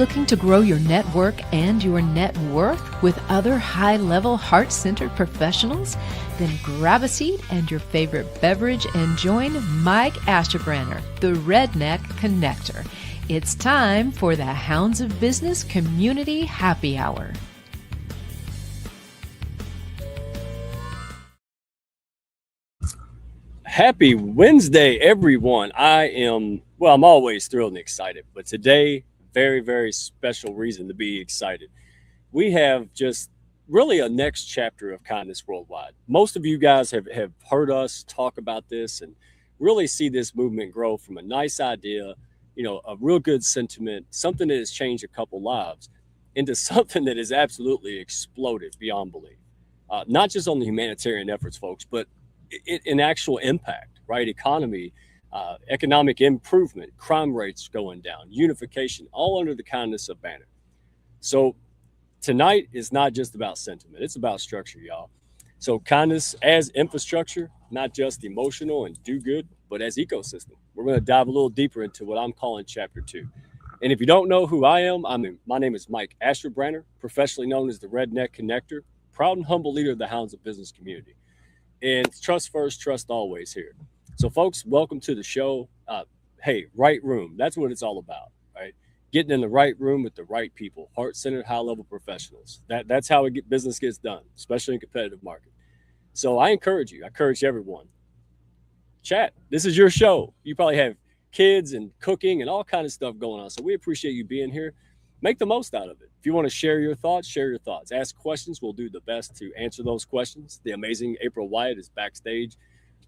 looking to grow your network and your net worth with other high-level, heart-centered professionals? Then grab a seat and your favorite beverage and join Mike Asherbranner, the Redneck Connector. It's time for the Hounds of Business Community Happy Hour. Happy Wednesday, everyone. I'm always thrilled and excited, but today, very, very special reason to be excited. We have just really a next chapter of Kindness Worldwide. Most of you guys have heard us talk about this and really see this movement grow from a nice idea, a real good sentiment, something that has changed a couple lives, into something that has absolutely exploded beyond belief. Not just on the humanitarian efforts, folks, but in actual impact, right? Economy, economic improvement, crime rates going down, unification, all under the kindness of banner. So tonight is not just about sentiment, it's about structure, y'all. So kindness as infrastructure, not just emotional and do good, but as ecosystem. We're going to dive a little deeper into what I'm calling chapter 2. And if you don't know who I am, my name is Mike Asherbranner, professionally known as the Redneck Connector, proud and humble leader of the Hounds of Business community. And trust first, trust always here. So folks, welcome to the show. Hey, right room. That's what it's all about, right? Getting in the right room with the right people, heart-centered, high-level professionals. That's how business gets done, especially in competitive market. So I encourage everyone, chat. This is your show. You probably have kids and cooking and all kinds of stuff going on. So we appreciate you being here. Make the most out of it. If you want to share your thoughts, Ask questions. We'll do the best to answer those questions. The amazing April Wyatt is backstage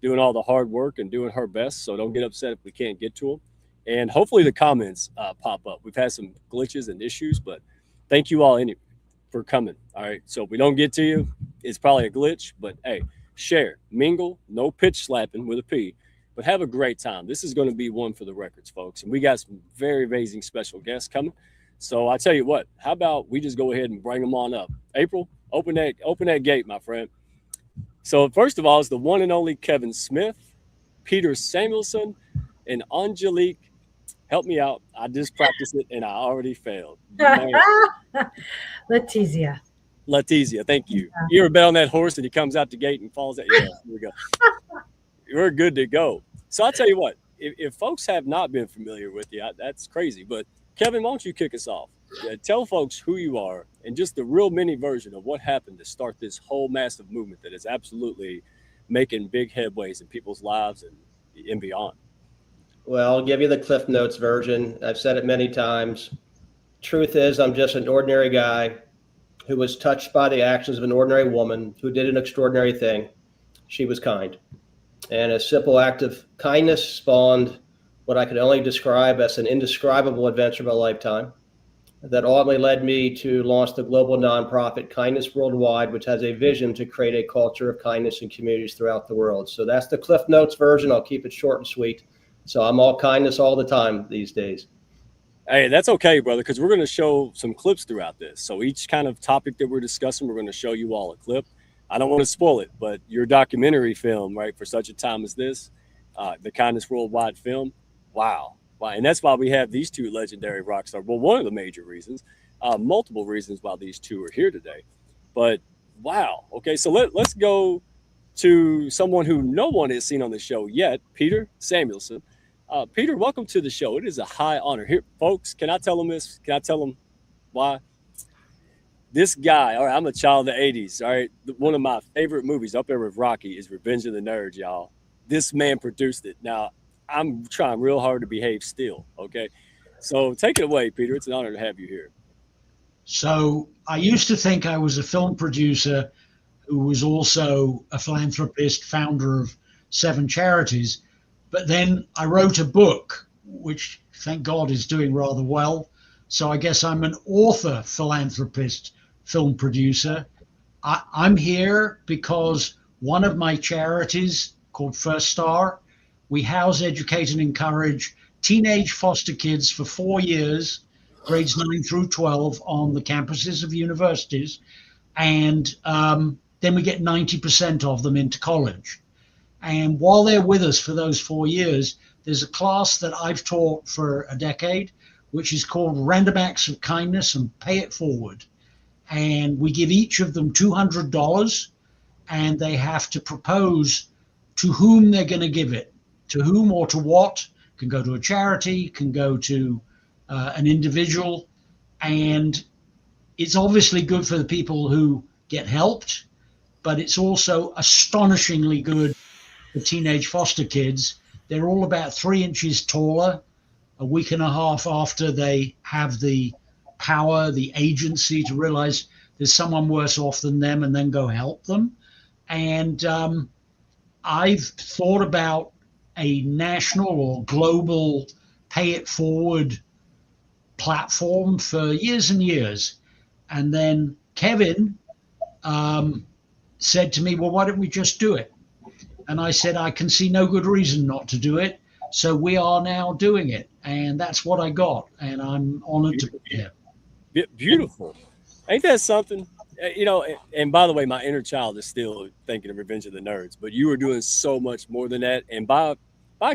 doing all the hard work and doing her best. So don't get upset if we can't get to them. And hopefully the comments pop up. We've had some glitches and issues, but thank you all for coming. All right. So if we don't get to you, it's probably a glitch, but hey, share, mingle, no pitch slapping with a P, but have a great time. This is going to be one for the records, folks. And we got some very amazing special guests coming. So I tell you what, how about we just go ahead and bring them on up? April, open that gate, my friend. So first of all, it's the one and only Kevin Smith, Peter Samuelson, and Angelique. Help me out. I just practiced it and I already failed. Letizia, thank you. You ever bet on that horse and he comes out the gate and falls out? Yeah, here we go. We're good to go. So I'll tell you what, if folks have not been familiar with you, that's crazy, but Kevin, why don't you kick us off? Tell folks who you are and just the real mini version of what happened to start this whole massive movement that is absolutely making big headways in people's lives and beyond. Well, I'll give you the Cliff Notes version. I've said it many times. Truth is, I'm just an ordinary guy who was touched by the actions of an ordinary woman who did an extraordinary thing. She was kind. And a simple act of kindness spawned what I could only describe as an indescribable adventure of a lifetime that ultimately led me to launch the global nonprofit Kindness Worldwide, which has a vision to create a culture of kindness in communities throughout the world. So that's the Cliff Notes version. I'll keep it short and sweet. So I'm all kindness all the time these days. Hey, that's okay, brother, because we're going to show some clips throughout this. So each kind of topic that we're discussing, we're going to show you all a clip. I don't want to spoil it, but your documentary film, right, for such a time as this, the Kindness Worldwide film, wow. And that's why we have these two legendary rock stars. Well, one of the major reasons, multiple reasons why these two are here today. But wow. Okay, so let's go to someone who no one has seen on the show yet, Peter Samuelson. Peter, welcome to the show. It is a high honor. Here, folks, can I tell them this? Can I tell them why? This guy, all right, I'm a child of the 80s, all right? One of my favorite movies up there with Rocky is Revenge of the Nerds, y'all. This man produced it. Now, I'm trying real hard to behave still, okay? So take it away, Peter. It's an honor to have you here. So I used to think I was a film producer who was also a philanthropist, founder of 7 charities. But then I wrote a book, which thank God is doing rather well. So I guess I'm an author, philanthropist, film producer. I'm here because one of my charities called First Star, we house, educate, and encourage teenage foster kids for 4 years, grades 9 through 12, on the campuses of universities. And then we get 90% of them into college. And while they're with us for those 4 years, there's a class that I've taught for a decade which is called Random Acts of Kindness and Pay It Forward. And we give each of them $200, and they have to propose to whom they're going to give it, to whom or to what. Can go to a charity, can go to an individual, and it's obviously good for the people who get helped, but it's also astonishingly good for teenage foster kids. They're all about 3 inches taller a week and a half after they have the power, the agency to realize there's someone worse off than them and then go help them. And I've thought about a national or global pay it forward platform for years and years. And then Kevin said to me, well, why don't we just do it? And I said, I can see no good reason not to do it. So we are now doing it. And that's what I got. And I'm honored to be here. Beautiful. Ain't that something? You know, and by the way, my inner child is still thinking of Revenge of the Nerds, but you are doing so much more than that. And by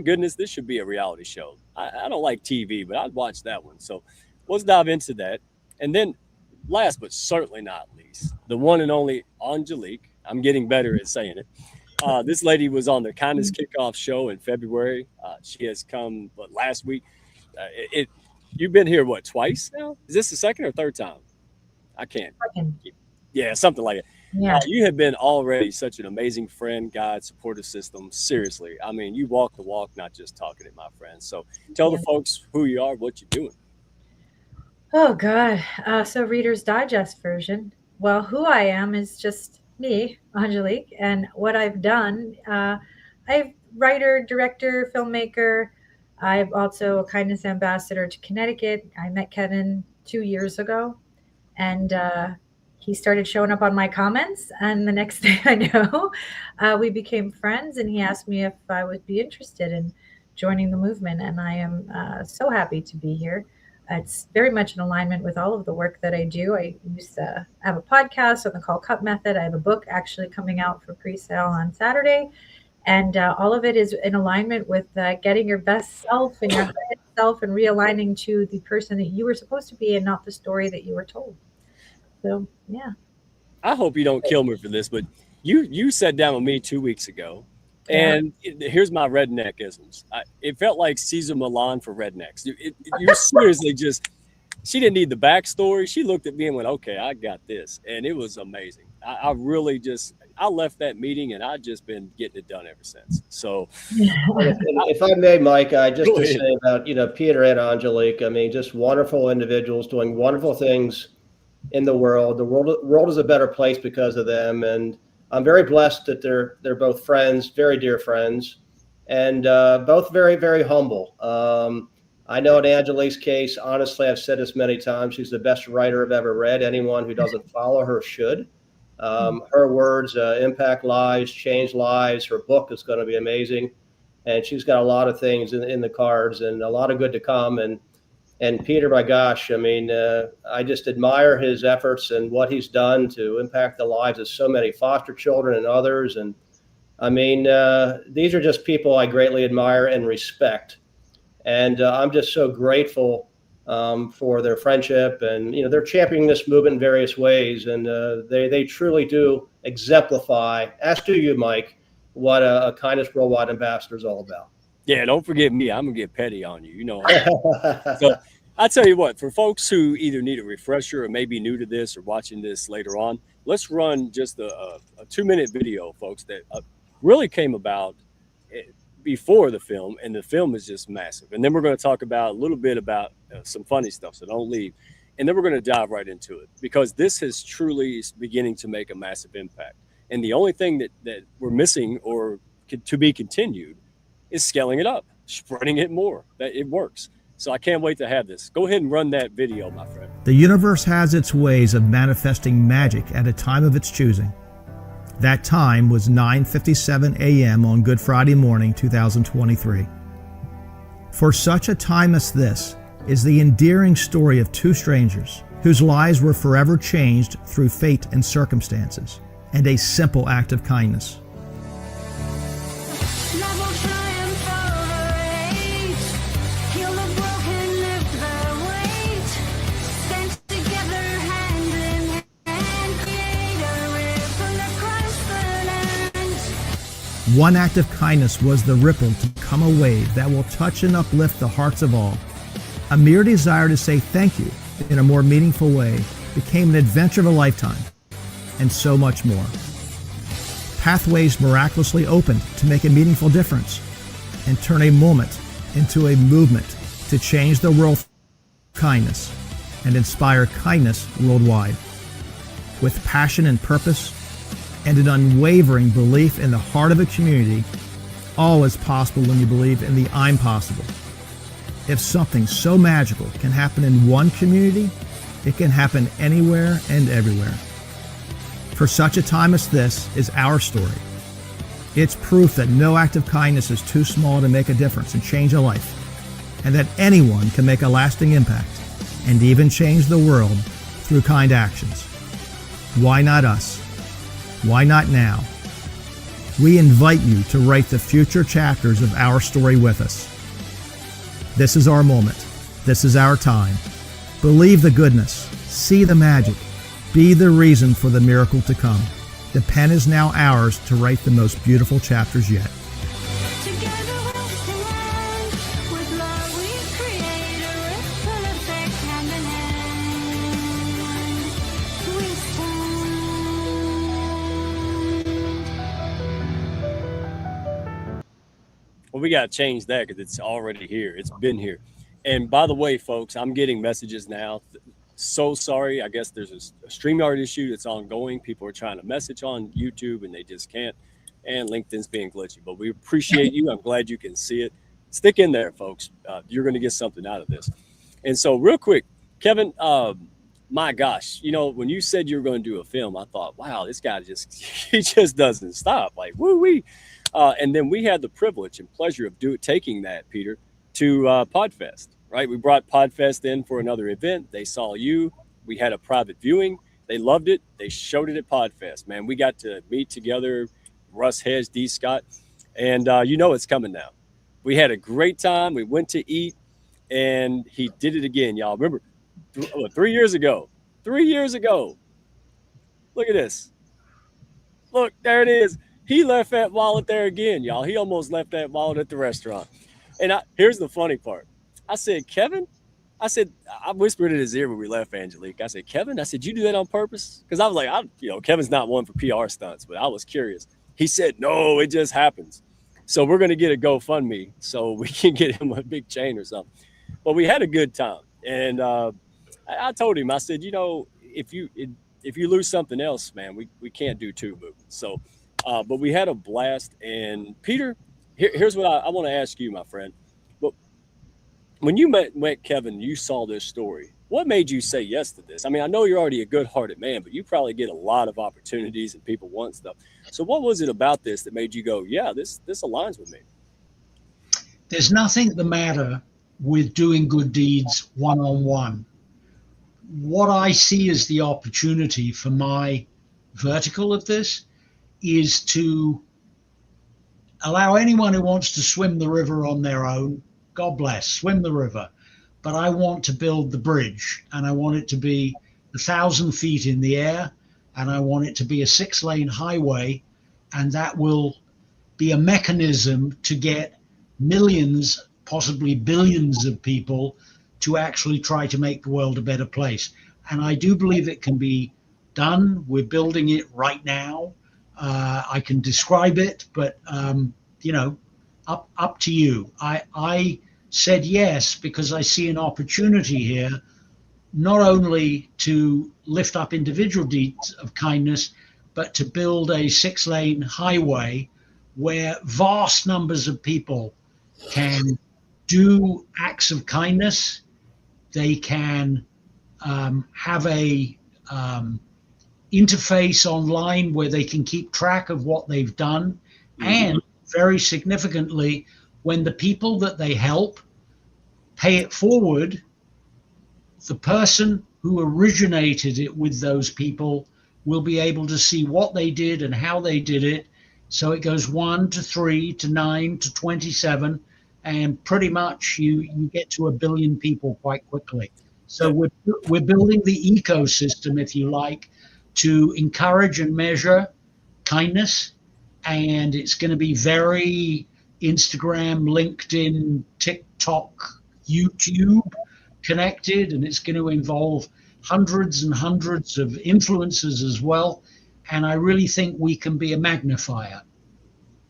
goodness, this should be a reality show. I don't like TV, but I'd watch that one. So let's dive into that. And then last but certainly not least, the one and only Angelique. I'm getting better at saying it. This lady was on the Kindness Kickoff show in February. She has come last week. You've been here, what, twice now? Is this the second or third time? I can't. Yeah, something like it. Yeah. You have been already such an amazing friend, guide, supportive system. Seriously. I mean, you walk the walk, not just talking it, my friend. So tell the folks who you are, what you're doing. Oh, God. So Reader's Digest version. Well, who I am is just me, Angelique. And what I've done, I'm writer, director, filmmaker. I'm also a kindness ambassador to Connecticut. I met Kevin 2 years ago. And he started showing up on my comments. And the next thing I know, we became friends. And he asked me if I would be interested in joining the movement. And I am so happy to be here. It's very much in alignment with all of the work that I do. I used to have a podcast on the Call Cup Method. I have a book actually coming out for pre-sale on Saturday. And all of it is in alignment with getting your best self and your highest self and realigning to the person that you were supposed to be and not the story that you were told. So, yeah. I hope you don't kill me for this, but you sat down with me 2 weeks ago, and here's my redneckisms. It felt like Cesar Millan for rednecks. You seriously just, she didn't need the backstory. She looked at me and went, okay, I got this. And it was amazing. I really just, I left that meeting and I've just been getting it done ever since. So if I may, Mike, just to say about, Peter and Angelique, I mean, just wonderful individuals doing wonderful things in the world. The world is a better place because of them. And I'm very blessed that they're both friends, very dear friends, and both very, very humble. I know in Angelique's case, honestly, I've said this many times, she's the best writer I've ever read. Anyone who doesn't follow her should. Her words impact lives, change lives. Her book is going to be amazing. And she's got a lot of things in the cards and a lot of good to come. And Peter, my gosh, I mean, I just admire his efforts and what he's done to impact the lives of so many foster children and others. And I mean, these are just people I greatly admire and respect. And I'm just so grateful for their friendship. And, they're championing this movement in various ways. And they truly do exemplify, as do you, Mike, what a Kindness Worldwide Ambassador is all about. Yeah, don't forget me. I'm going to get petty on you. So I tell you what, for folks who either need a refresher or may be new to this or watching this later on, let's run just a 2-minute video, folks, that really came about before the film. And the film is just massive. And then we're going to talk about a little bit about some funny stuff, so don't leave. And then we're going to dive right into it because this is truly beginning to make a massive impact. And the only thing that we're missing or to be continued is scaling it up, spreading it more. That it works. So I can't wait to have this. Go ahead and run that video, my friend. The universe has its ways of manifesting magic at a time of its choosing. That time was 9:57 a.m. on Good Friday morning, 2023. For such a time as this is the endearing story of two strangers whose lives were forever changed through fate and circumstances, and a simple act of kindness. Love will triumph over age, heal the broken, lift the One act of kindness was the ripple to become a wave that will touch and uplift the hearts of all. A mere desire to say thank you in a more meaningful way became an adventure of a lifetime, and so much more. Pathways miraculously opened to make a meaningful difference and turn a moment into a movement to change the world with kindness and inspire kindness worldwide. With passion and purpose and an unwavering belief in the heart of a community, all is possible when you believe in the I'm possible. If something so magical can happen in one community, it can happen anywhere and everywhere. For such a time as this is our story. It's proof that no act of kindness is too small to make a difference and change a life, and that anyone can make a lasting impact and even change the world through kind actions. Why not us? Why not now? We invite you to write the future chapters of our story with us. This is our moment. This is our time. Believe the goodness. See the magic. Be the reason for the miracle to come. The pen is now ours to write the most beautiful chapters yet. Together we'll stand. With love we create a ripple effect, hand in hand. We stand. Well, we got to change that because it's already here. It's been here. And by the way, folks, I'm getting messages now. So sorry. I guess there's a StreamYard issue that's ongoing. People are trying to message on YouTube and they just can't. And LinkedIn's being glitchy. But we appreciate you. I'm glad you can see it. Stick in there, folks. You're going to get something out of this. And so real quick, Kevin, my gosh, you know, when you said you were going to do a film, I thought, wow, this guy he just doesn't stop. Like, woo-wee. And then we had the privilege and pleasure of taking that, Peter, to Podfest, right? We brought Podfest in for another event. They saw you. We had a private viewing. They loved it. They showed it at Podfest, man. We got to meet together, Russ Hedge, D. Scott, and you know it's coming now. We had a great time. We went to eat, and he did it again, y'all. Remember, 3 years ago. 3 years ago. Look at this. Look, there it is. He left that wallet there again, y'all. He almost left that wallet at the restaurant. And here's the funny part. I said, Kevin, I whispered in his ear when we left, Angelique. I said, Kevin, you do that on purpose? Because I was like, Kevin's not one for PR stunts, but I was curious. He said, no, it just happens. So we're going to get a GoFundMe so we can get him a big chain or something. But we had a good time. And I told him, I said, if you lose something else, man, we can't do two movements. So, but we had a blast. And Peter, here's what I want to ask you, my friend. But when you met Kevin, you saw this story. What made you say yes to this? I mean, I know you're already a good-hearted man, but you probably get a lot of opportunities and people want stuff. So what was it about this that made you go, yeah, this aligns with me? There's nothing the matter with doing good deeds one-on-one. What I see as the opportunity for my vertical of this is to allow anyone who wants to swim the river on their own, God bless, swim the river. But I want to build the bridge, and I want it to be 1,000 feet in the air, and I want it to be a 6-lane highway, and that will be a mechanism to get millions, possibly billions of people to actually try to make the world a better place. And I do believe it can be done. We're building it right now. I can describe it, but up to you. I said yes because I see an opportunity here, not only to lift up individual deeds of kindness, but to build a 6-lane highway where vast numbers of people can do acts of kindness. They can have a interface online where they can keep track of what they've done. And very significantly, when the people that they help pay it forward, the person who originated it with those people will be able to see what they did and how they did it. So it goes 1 to 3 to 9 to 27, and pretty much you get to 1 billion people quite quickly. So we're building the ecosystem, if you like, to encourage and measure kindness and it's going to be very Instagram, LinkedIn, TikTok, YouTube connected, and it's going to involve hundreds and hundreds of influencers as well. And I really think we can be a magnifier.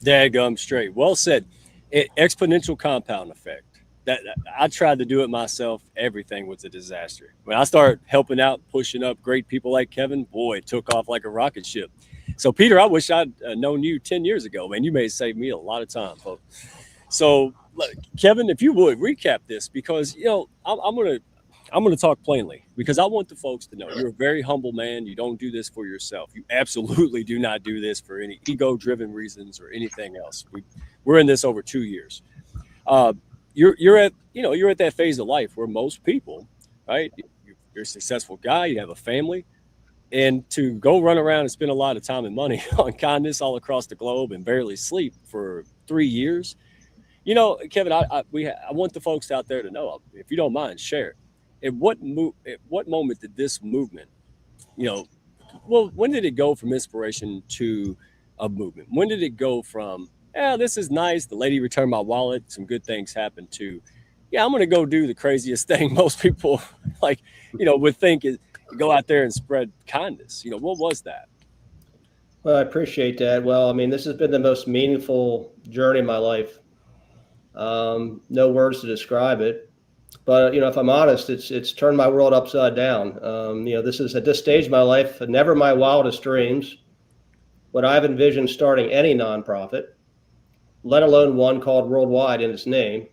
Daggum straight. Well said. Exponential compound effect. That I tried to do it myself. Everything was a disaster. When I started helping out, pushing up great people like Kevin, boy, it took off like a rocket ship. So, Peter, I wish I'd known you 10 years ago, man. You may have saved me a lot of time, folks. So, look, Kevin, if you would recap this, because I'm gonna talk plainly, because I want the folks to know you're a very humble man. You don't do this for yourself. You absolutely do not do this for any ego-driven reasons or anything else. We're in this over 2 years. You're at that phase of life where most people, right? You're a successful guy. You have a family. And to go run around and spend a lot of time and money on kindness all across the globe and barely sleep for 3 years, Kevin, I want the folks out there to know, if you don't mind, share. At what moment did this movement, when did it go from inspiration to a movement? When did it go from, this is nice, the lady returned my wallet, some good things happened, to, I'm going to go do the craziest thing most people would think is go out there and spread kindness. What was that? Well, I appreciate that. Well, I mean, this has been the most meaningful journey of my life. No words to describe it, but if I'm honest, it's turned my world upside down. This is, at this stage of my life, never my wildest dreams would I've envisioned starting any nonprofit, let alone one called Worldwide in its name.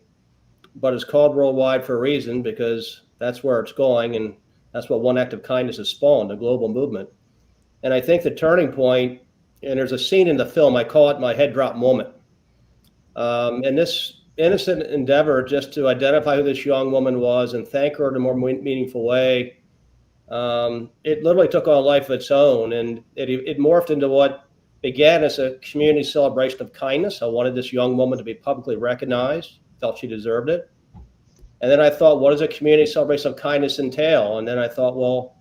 But it's called Worldwide for a reason, because that's where it's going, and that's what one act of kindness has spawned, a global movement. And I think the turning point, and there's a scene in the film, I call it my head drop moment. And this innocent endeavor just to identify who this young woman was and thank her in a more meaningful way, it literally took on a life of its own. And it morphed into what began as a community celebration of kindness. I wanted this young woman to be publicly recognized, felt she deserved it. And then I thought, what does a community celebration of kindness entail? And then I thought, well,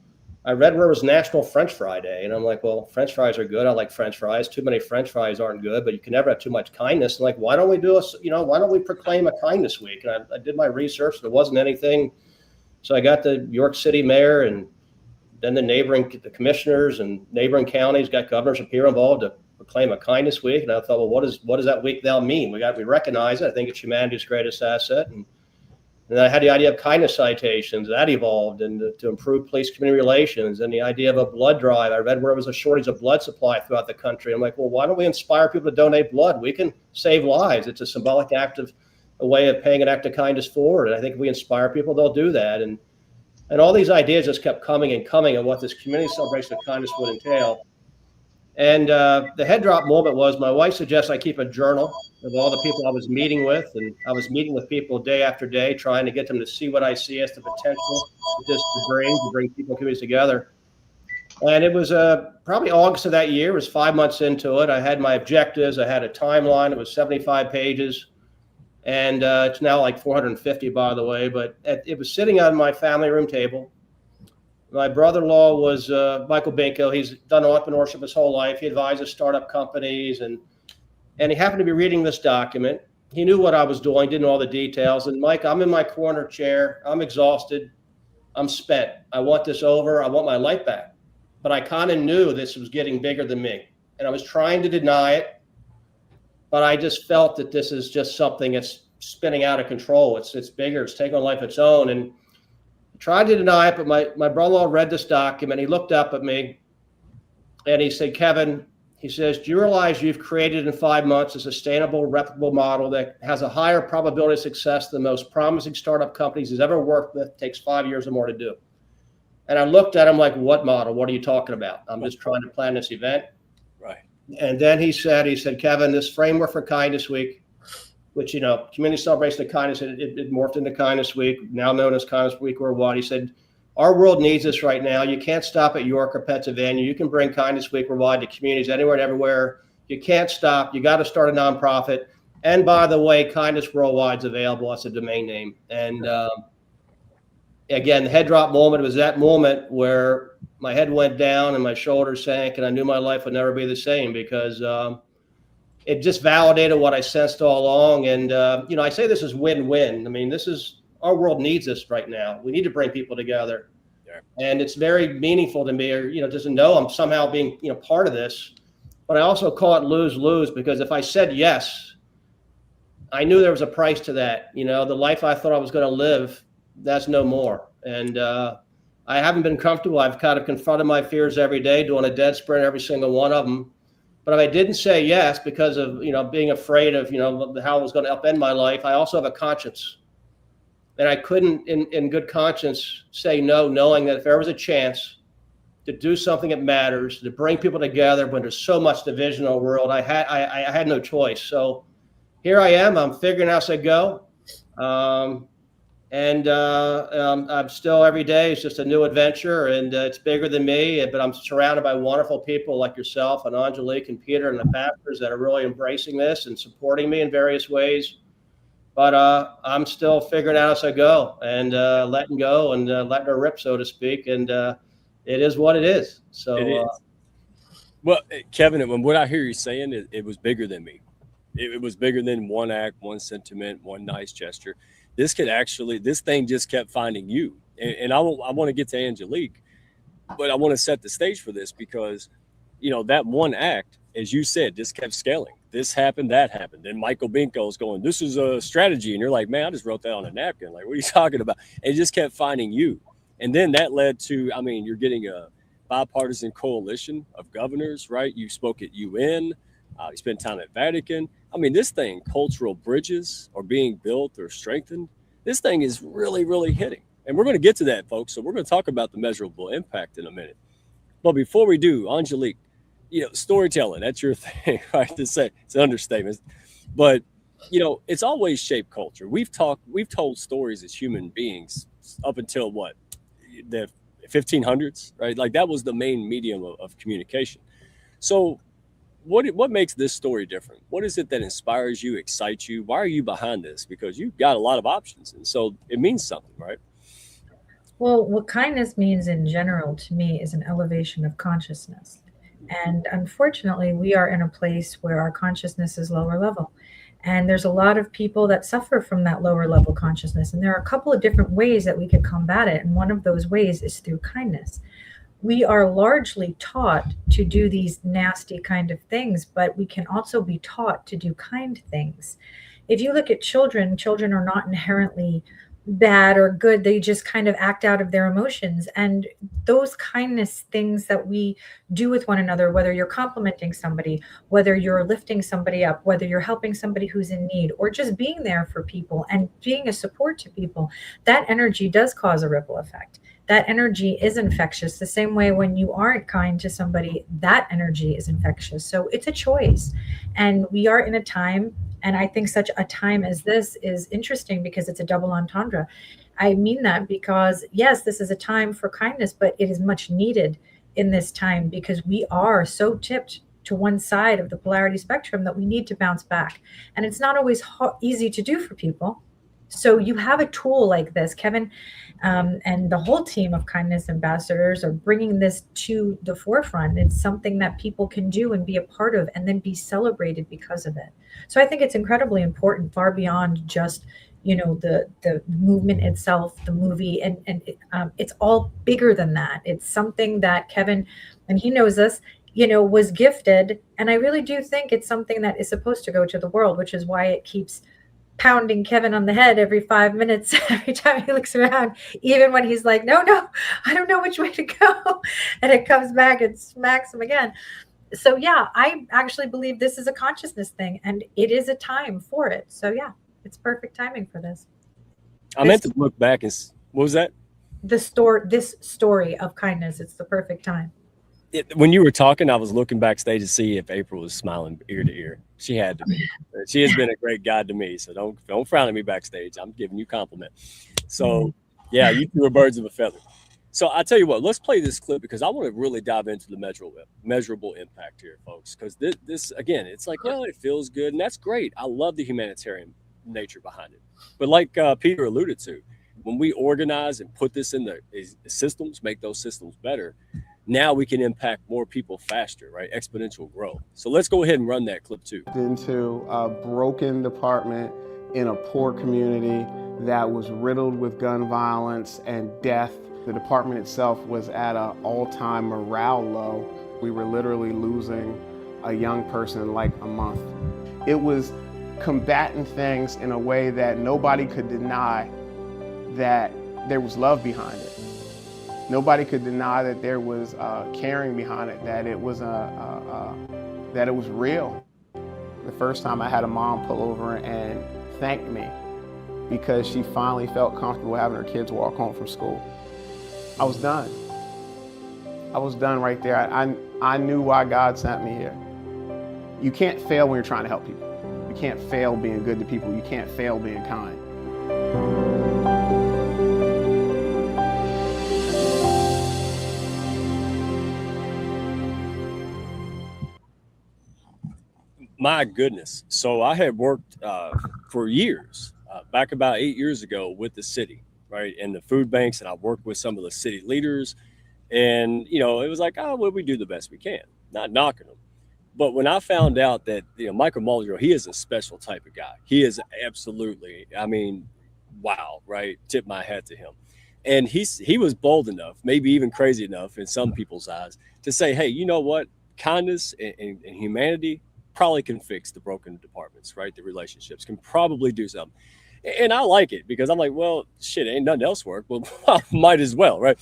I read where it was National French Fry Day. And I'm like, well, French fries are good. I like French fries. Too many French fries aren't good, but you can never have too much kindness. And like, why don't we why don't we proclaim a kindness week? And I did my research. There wasn't anything. So I got the York City mayor and then the commissioners and neighboring counties got governors and peer involved to proclaim a kindness week. And I thought, well, what does that week now mean? We recognize it. I think it's humanity's greatest asset. And I had the idea of kindness citations that evolved, and to improve police community relations, and the idea of a blood drive. I read where there was a shortage of blood supply throughout the country. I'm like, well, why don't we inspire people to donate blood? We can save lives. It's a symbolic act of a way of paying an act of kindness forward. And I think if we inspire people, they'll do that. And all these ideas just kept coming and coming of what this community celebration of kindness would entail. And the head drop moment was my wife suggests I keep a journal of all the people I was meeting with. And I was meeting with people day after day, trying to get them to see what I see as the potential to bring people and communities together. And it was probably August of that year. It was 5 months into it. I had my objectives. I had a timeline. It was 75 pages. And it's now like 450, by the way. But it was sitting on my family room table. My brother-in-law was Michael Binko. He's done entrepreneurship his whole life. He advises startup companies, and he happened to be reading this document. He knew what I was doing, didn't know all the details. And Mike, I'm in my corner chair. I'm exhausted. I'm spent. I want this over. I want my life back. But I kind of knew this was getting bigger than me, and I was trying to deny it. But I just felt that this is just something that's spinning out of control. It's bigger. It's taking on life of its own. And tried to deny it, but my brother-in-law read this document. He looked up at me and he said, Kevin, he says, do you realize you've created in 5 months a sustainable, replicable model that has a higher probability of success than the most promising startup companies he's ever worked with? It takes 5 years or more to do. And I looked at him like, what model? What are you talking about? I'm just trying to plan this event. Right. And then he said, Kevin, this framework for Kindness Week, which, community celebration of kindness, it morphed into Kindness Week, now known as Kindness Week Worldwide. He said, our world needs this right now. You can't stop at York or Pennsylvania. You can bring Kindness Week Worldwide to communities anywhere and everywhere. You can't stop. You got to start a nonprofit. And by the way, Kindness Worldwide is available. That's a domain name. And again, the head drop moment was that moment where my head went down and my shoulders sank, and I knew my life would never be the same, because it just validated what I sensed all along. And, I say this is win-win. I mean, our world needs this right now. We need to bring people together. Yeah. And it's very meaningful to me, just to know I'm somehow being, part of this. But I also call it lose-lose, because if I said yes, I knew there was a price to that. The life I thought I was going to live, that's no more. And I haven't been comfortable. I've kind of confronted my fears every day, doing a dead sprint every single one of them. But if I didn't say yes because of, being afraid of, how it was going to upend my life, I also have a conscience. And I couldn't, in good conscience, say no, knowing that if there was a chance to do something that matters, to bring people together when there's so much division in the world, I had no choice. So here I am. I'm figuring out as I go. I'm still, every day it's just a new adventure, and it's bigger than me, but I'm surrounded by wonderful people like yourself and Angelique and Peter and the pastors that are really embracing this and supporting me in various ways. But I'm still figuring out as I go, and letting go and letting her rip, so to speak. And it is what it is. So it is. Well, Kevin, what I hear you saying, it was bigger than me. It was bigger than one act, one sentiment, one nice gesture. This thing just kept finding you. And I want to get to Angelique, but I want to set the stage for this because, that one act, as you said, just kept scaling. This happened, that happened. Then Michael Binko's going, this is a strategy. And you're like, man, I just wrote that on a napkin. Like, what are you talking about? And it just kept finding you. And then that led to, you're getting a bipartisan coalition of governors, right? You spoke at UN. You spent time at Vatican. This thing, cultural bridges are being built or strengthened. This thing is really, really hitting. And we're going to get to that, folks. So we're going to talk about the measurable impact in a minute. But before we do, Angelique, storytelling, that's your thing, right? To say it's an understatement. But, it's always shaped culture. We've told stories as human beings up until the 1500s, right? Like that was the main medium of communication. So what makes this story different? What is it that inspires you, excites you? Why are you behind this? Because you've got a lot of options, and so it means something, right? Well, what kindness means in general to me is an elevation of consciousness. And unfortunately, we are in a place where our consciousness is lower level. And there's a lot of people that suffer from that lower level consciousness. And there are a couple of different ways that we could combat it. And one of those ways is through kindness. We are largely taught to do these nasty kind of things, but we can also be taught to do kind things. If you look at children are not inherently bad or good. They just kind of act out of their emotions. And those kindness things that we do with one another, whether you're complimenting somebody, whether you're lifting somebody up, whether you're helping somebody who's in need, or just being there for people and being a support to people, that energy does cause a ripple effect. That energy is infectious. The same way when you aren't kind to somebody, that energy is infectious. So it's a choice. And we are in a time, and I think such a time as this is interesting because it's a double entendre. I mean that because, yes, this is a time for kindness, but it is much needed in this time because we are so tipped to one side of the polarity spectrum that we need to bounce back. And it's not always easy to do for people. So you have a tool like this, Kevin, and the whole team of kindness ambassadors are bringing this to the forefront. It's something that people can do and be a part of and then be celebrated because of it. So I think it's incredibly important, far beyond just, the movement itself, the movie, and it's all bigger than that. It's something that Kevin, and he knows this, was gifted. And I really do think it's something that is supposed to go to the world, which is why it keeps pounding Kevin on the head every 5 minutes, every time he looks around, even when he's like, no, I don't know which way to go. And it comes back and smacks him again. So yeah, I actually believe this is a consciousness thing and it is a time for it. So yeah, it's perfect timing for this. I meant to look back and what was that? This story of kindness. It's the perfect time. When you were talking, I was looking backstage to see if April was smiling ear to ear. She had to be. She has been a great guide to me. So don't frown at me backstage. I'm giving you a compliment. So yeah, you two are birds of a feather. So I tell you what, let's play this clip because I want to really dive into the measurable impact here, folks. Because this again, it's like, well, it feels good, and that's great. I love the humanitarian nature behind it. But like Peter alluded to, when we organize and put this in the systems, make those systems better, now we can impact more people faster, right? Exponential growth. So let's go ahead and run that clip too. Into a broken department in a poor community that was riddled with gun violence and death. The department itself was at an all-time morale low. We were literally losing a young person in like a month. It was combating things in a way that nobody could deny that there was love behind it. Nobody could deny that there was caring behind it, that it was that it was real. The first time I had a mom pull over and thank me because she finally felt comfortable having her kids walk home from school. I was done. I was done right there. I knew why God sent me here. You can't fail when you're trying to help people. You can't fail being good to people. You can't fail being kind. My goodness. So I had worked for years, back about 8 years ago with the city, right? And the food banks, and I worked with some of the city leaders. And, you know, it was like, oh, well, we do the best we can, not knocking them. But when I found out that, you know, Michael Muldrow, he is a special type of guy. He is absolutely, I mean, wow, right? Tip my hat to him. And he was bold enough, maybe even crazy enough in some people's eyes, to say, hey, you know what? Kindness and humanity probably can fix the broken departments, right? The relationships can probably do something. And I like it because I'm like, well, shit, ain't nothing else work. Well, might as well, right?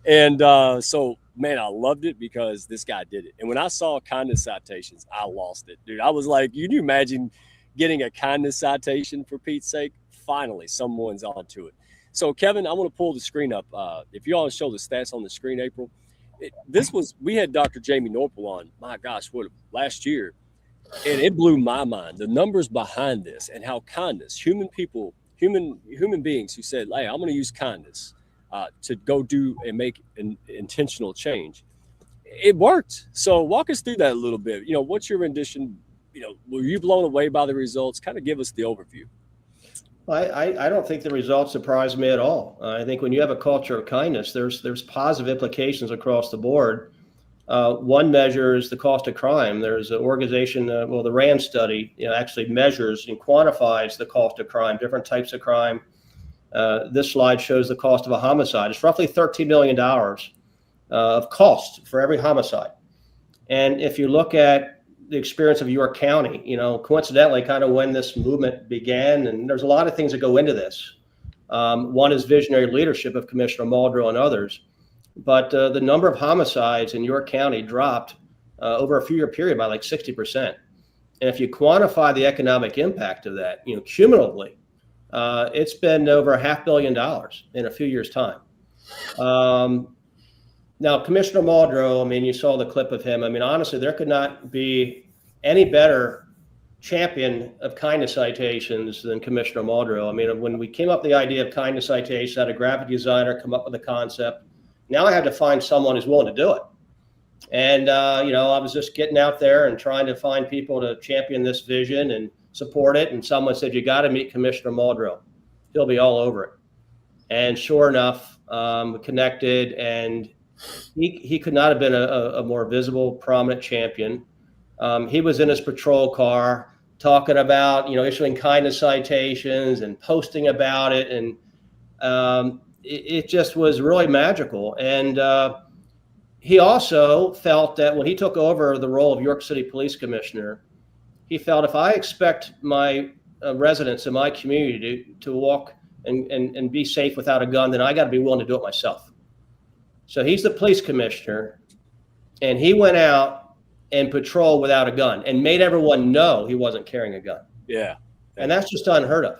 And so, man, I loved it because this guy did it. And when I saw kindness citations, I lost it, dude. I was like, can you imagine getting a kindness citation for Pete's sake? Finally, someone's onto it. So, Kevin, I want to pull the screen up. If you all show the stats on the screen, April, we had Dr. Jamie Norpel on, my gosh, last year. And it blew my mind, the numbers behind this and how kindness, human beings who said, hey, I'm going to use kindness to go do and make an intentional change. It worked. So walk us through that a little bit. You know, what's your rendition? You know, were you blown away by the results? Kind of give us the overview. I don't think the results surprised me at all. I think when you have a culture of kindness, there's positive implications across the board. One measures the cost of crime. There's an organization, the RAND study, actually measures and quantifies the cost of crime, different types of crime. This slide shows the cost of a homicide. It's roughly $13 million of cost for every homicide. And if you look at the experience of York County, coincidentally, kind of when this movement began, and there's a lot of things that go into this. One is visionary leadership of Commissioner Muldrow and others. But the number of homicides in York County dropped over a few-year period by like 60%. And if you quantify the economic impact of that, cumulatively, it's been over $500 million in a few years' time. Now, Commissioner Muldrow, I mean, you saw the clip of him. I mean, honestly, there could not be any better champion of kindness citations than Commissioner Muldrow. I mean, when we came up with the idea of kindness citations, I had a graphic designer come up with the concept. Now I had to find someone who's willing to do it. And, I was just getting out there and trying to find people to champion this vision and support it. And someone said, you got to meet Commissioner Muldrow. He'll be all over it. And sure enough, we connected, and he could not have been a more visible, prominent champion. He was in his patrol car talking about, issuing kindness citations and posting about it. And it just was really magical. And he also felt that when he took over the role of York City Police Commissioner, he felt if I expect my residents in my community to walk and be safe without a gun, then I got to be willing to do it myself. So he's the police commissioner, and he went out and patrolled without a gun and made everyone know he wasn't carrying a gun. Yeah. And that's just unheard of.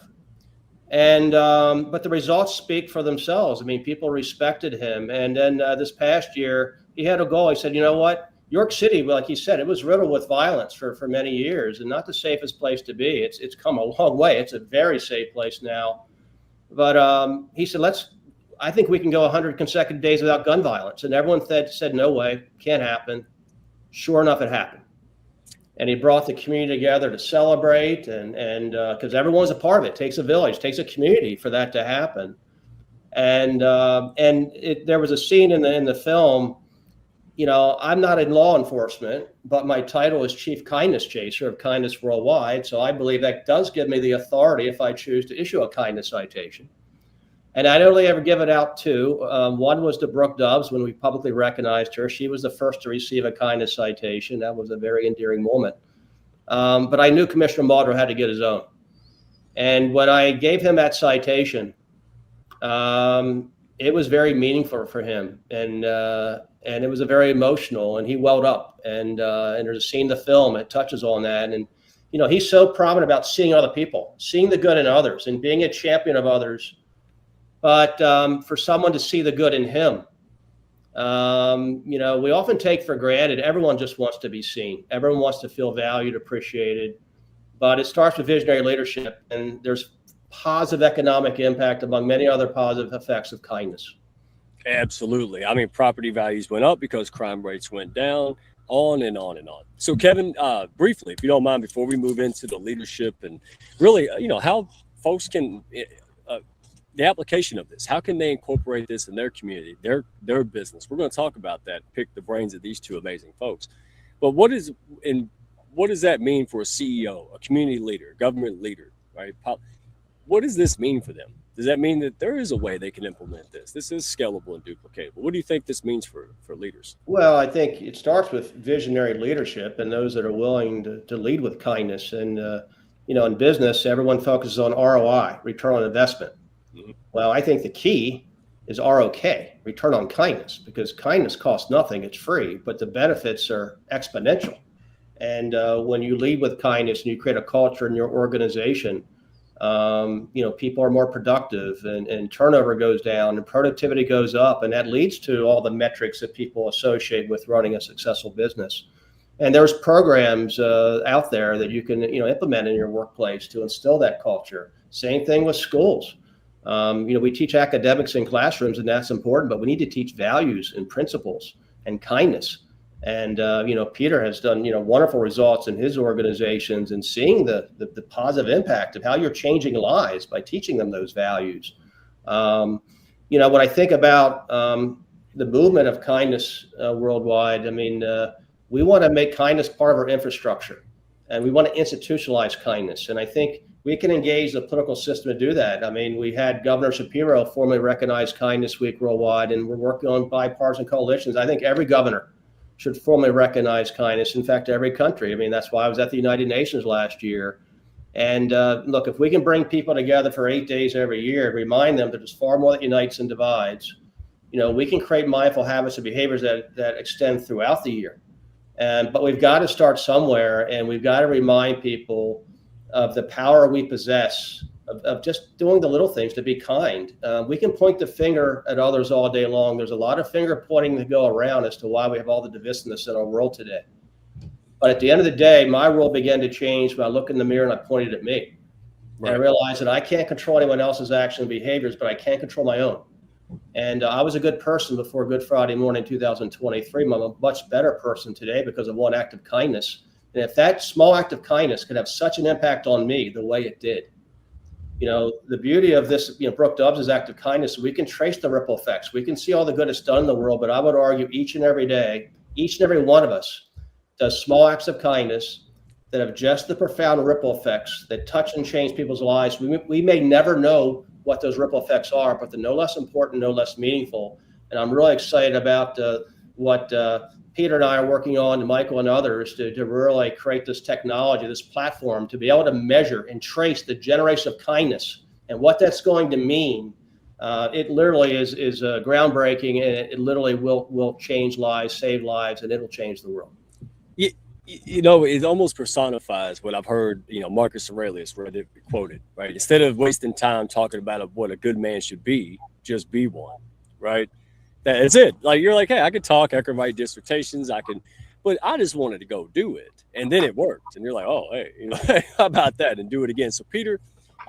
And but the results speak for themselves. I mean, people respected him. And then this past year, he had a goal. He said, you know what? York City, like he said, it was riddled with violence for many years, and not the safest place to be. It's come a long way. It's a very safe place now. But he said, I think we can go 100 consecutive days without gun violence. And everyone said, no way, can't happen. Sure enough, it happened. And he brought the community together to celebrate, and because everyone's a part of it. It takes a village, takes a community for that to happen. And there was a scene in the film. I'm not in law enforcement, but my title is Chief Kindness Chaser of Kindness Worldwide. So I believe that does give me the authority if I choose to issue a kindness citation. And I'd only ever given out two. One was to Brooke Dobbs when we publicly recognized her. She was the first to receive a kindness citation. That was a very endearing moment. But I knew Commissioner Muldrow had to get his own. And when I gave him that citation, it was very meaningful for him. And it was a very emotional, and he welled up. And there's a scene in the film that touches on that. And, he's so prominent about seeing other people, seeing the good in others and being a champion of others. But for someone to see the good in him, we often take for granted, everyone just wants to be seen. Everyone wants to feel valued, appreciated. But it starts with visionary leadership, and there's positive economic impact among many other positive effects of kindness. Absolutely. I mean, property values went up because crime rates went down, on and on and on. So, Kevin, briefly, if you don't mind, before we move into the leadership and really, how folks can the application of this, how can they incorporate this in their community, their business? We're going to talk about that, pick the brains of these two amazing folks. But what does that mean for a CEO, a community leader, government leader, right? What does this mean for them? Does that mean that there is a way they can implement this? This is scalable and duplicatable. What do you think this means for leaders? Well, I think it starts with visionary leadership and those that are willing to lead with kindness. And, in business, everyone focuses on ROI, return on investment. Mm-hmm. Well, I think the key is ROK, return on kindness, because kindness costs nothing. It's free, but the benefits are exponential. And when you lead with kindness and you create a culture in your organization, people are more productive and turnover goes down and productivity goes up. And that leads to all the metrics that people associate with running a successful business. And there's programs out there that you can, implement in your workplace to instill that culture. Same thing with schools. We teach academics in classrooms, and that's important, but we need to teach values and principles and kindness. And, Peter has done, wonderful results in his organizations and seeing the positive impact of how you're changing lives by teaching them those values. When I think about the movement of kindness worldwide, we want to make kindness part of our infrastructure, and we want to institutionalize kindness. And I think we can engage the political system to do that. We had Governor Shapiro formally recognize Kindness Week worldwide, and we're working on bipartisan coalitions. I think every governor should formally recognize kindness. In fact, every country. That's why I was at the United Nations last year. And look, if we can bring people together for 8 days every year, remind them that there's far more that unites than divides, we can create mindful habits and behaviors that extend throughout the year. But we've got to start somewhere, and we've got to remind people of the power we possess of just doing the little things to be kind. We can point the finger at others all day long. There's a lot of finger pointing to go around as to why we have all the divisiveness in our world today. But at the end of the day, my world began to change when I looked in the mirror and I pointed at me. Right. And I realized that I can't control anyone else's actions and behaviors, but I can control my own. And I was a good person before Good Friday morning 2023. I'm a much better person today because of one act of kindness. And if that small act of kindness could have such an impact on me the way it did, the beauty of this, Brooke Dobbs' act of kindness, we can trace the ripple effects. We can see all the good it's done in the world, but I would argue each and every day, each and every one of us does small acts of kindness that have just the profound ripple effects that touch and change people's lives. We may never know what those ripple effects are, but they're no less important, no less meaningful. And I'm really excited about what Peter and I are working on, and Michael and others, to really create this technology, this platform, to be able to measure and trace the generation of kindness and what that's going to mean. It literally is groundbreaking, and it literally will change lives, save lives, and it'll change the world. It almost personifies what I've heard, Marcus Aurelius quoted, right? Instead of wasting time talking about what a good man should be, just be one, right? That's it. Like, you're like, hey, I could talk, I could write dissertations, but I just wanted to go do it. And then it worked. And you're like, oh, hey, how about that? And do it again. So, Peter,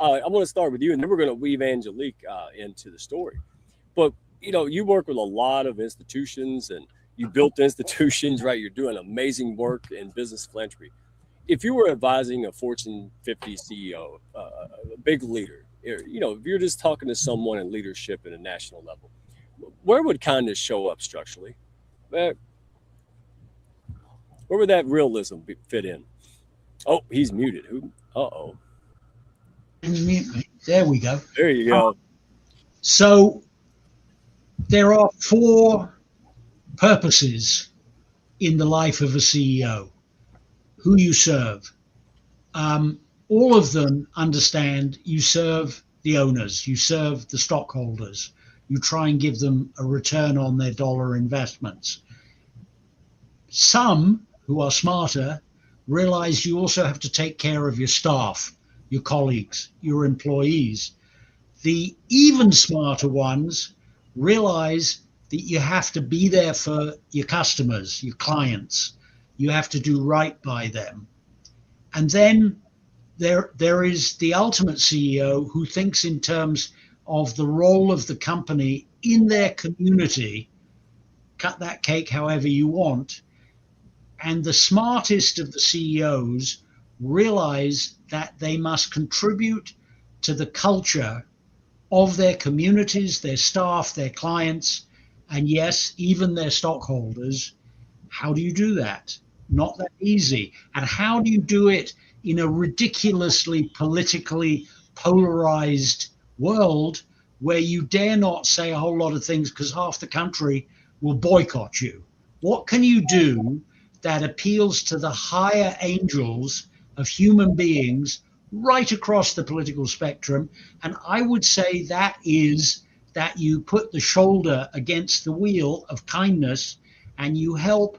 I want to start with you, and then we're going to weave Angelique into the story. But, you work with a lot of institutions, and you built institutions, right? You're doing amazing work in business philanthropy. If you were advising a Fortune 50 CEO, a big leader, if you're just talking to someone in leadership at a national level, where would kindness show up structurally? Where would that realism fit in? Oh, he's muted. Who? Uh-oh. There we go. There you go. So there are four purposes in the life of a CEO: who you serve. All of them understand you serve the owners, you serve the stockholders, you try and give them a return on their dollar investments. Some who are smarter realize you also have to take care of your staff, your colleagues, your employees. The even smarter ones realize that you have to be there for your customers, your clients. You have to do right by them. And then there is the ultimate CEO who thinks in terms of the role of the company in their community. Cut that cake however you want. And the smartest of the CEOs realize that they must contribute to the culture of their communities, their staff, their clients, and yes, even their stockholders. How do you do that? Not that easy. And how do you do it in a ridiculously politically polarized world where you dare not say a whole lot of things because half the country will boycott you? What can you do that appeals to the higher angels of human beings right across the political spectrum? And I would say that is that you put the shoulder against the wheel of kindness and you help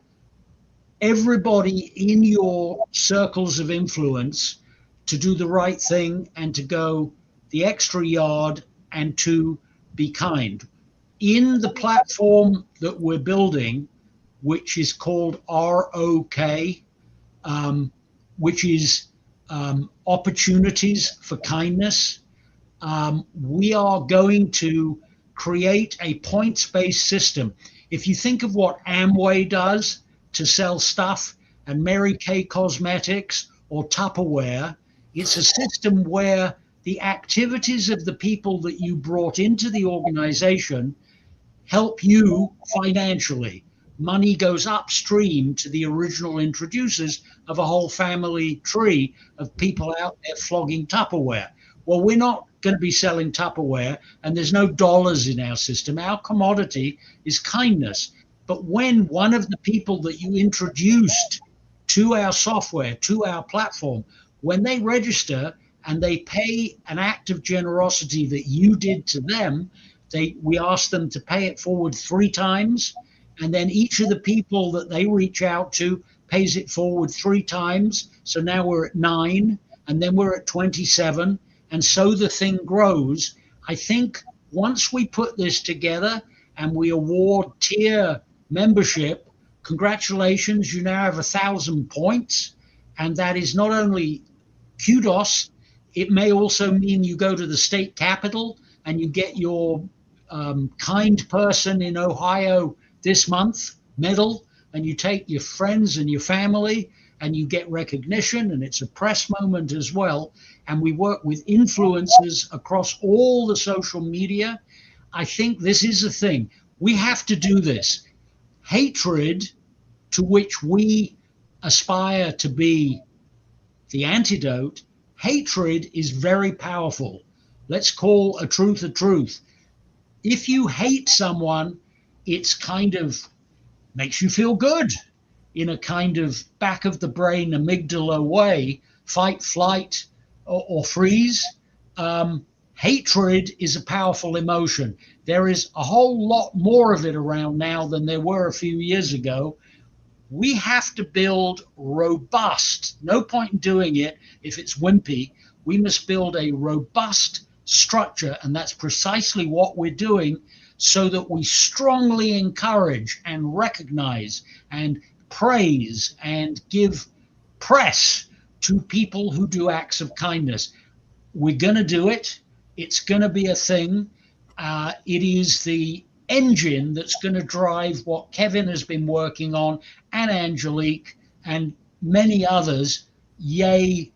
everybody in your circles of influence to do the right thing and to go the extra yard and to be kind. In the platform that we're building, which is called ROK, which is Opportunities for Kindness, we are going to create a points-based system. If you think of what Amway does to sell stuff and Mary Kay Cosmetics or Tupperware, it's a system where the activities of the people that you brought into the organization help you financially. Money goes upstream to the original introducers of a whole family tree of people out there flogging Tupperware. Well, we're not going to be selling Tupperware, and there's no dollars in our system. Our commodity is kindness. But when one of the people that you introduced to our software, to our platform, when they register and they pay an act of generosity that you did to them, we ask them to pay it forward 3 times. And then each of the people that they reach out to pays it forward 3 times. So now we're at 9, and then we're at 27. And so the thing grows. I think once we put this together and we award tier membership, congratulations, you now have 1,000 points. And that is not only kudos, it may also mean you go to the state capitol and you get your kind person in Ohio this month medal, and you take your friends and your family and you get recognition, and it's a press moment as well. And we work with influencers across all the social media. I think this is a thing. We have to do this. Hatred, to which we aspire to be the antidote, hatred is very powerful. Let's call a truth a truth. If you hate someone, it's kind of makes you feel good in a kind of back of the brain amygdala way, fight, flight, or freeze. Hatred is a powerful emotion. There is a whole lot more of it around now than there were a few years ago. We have to build robust, no point in doing it if it's wimpy. We must build a robust structure, and that's precisely what we're doing, so that we strongly encourage and recognize and praise and give press to people who do acts of kindness. We're going to do it. It's going to be a thing. It is the engine that's going to drive what Kevin has been working on, and Angelique and many others, yay,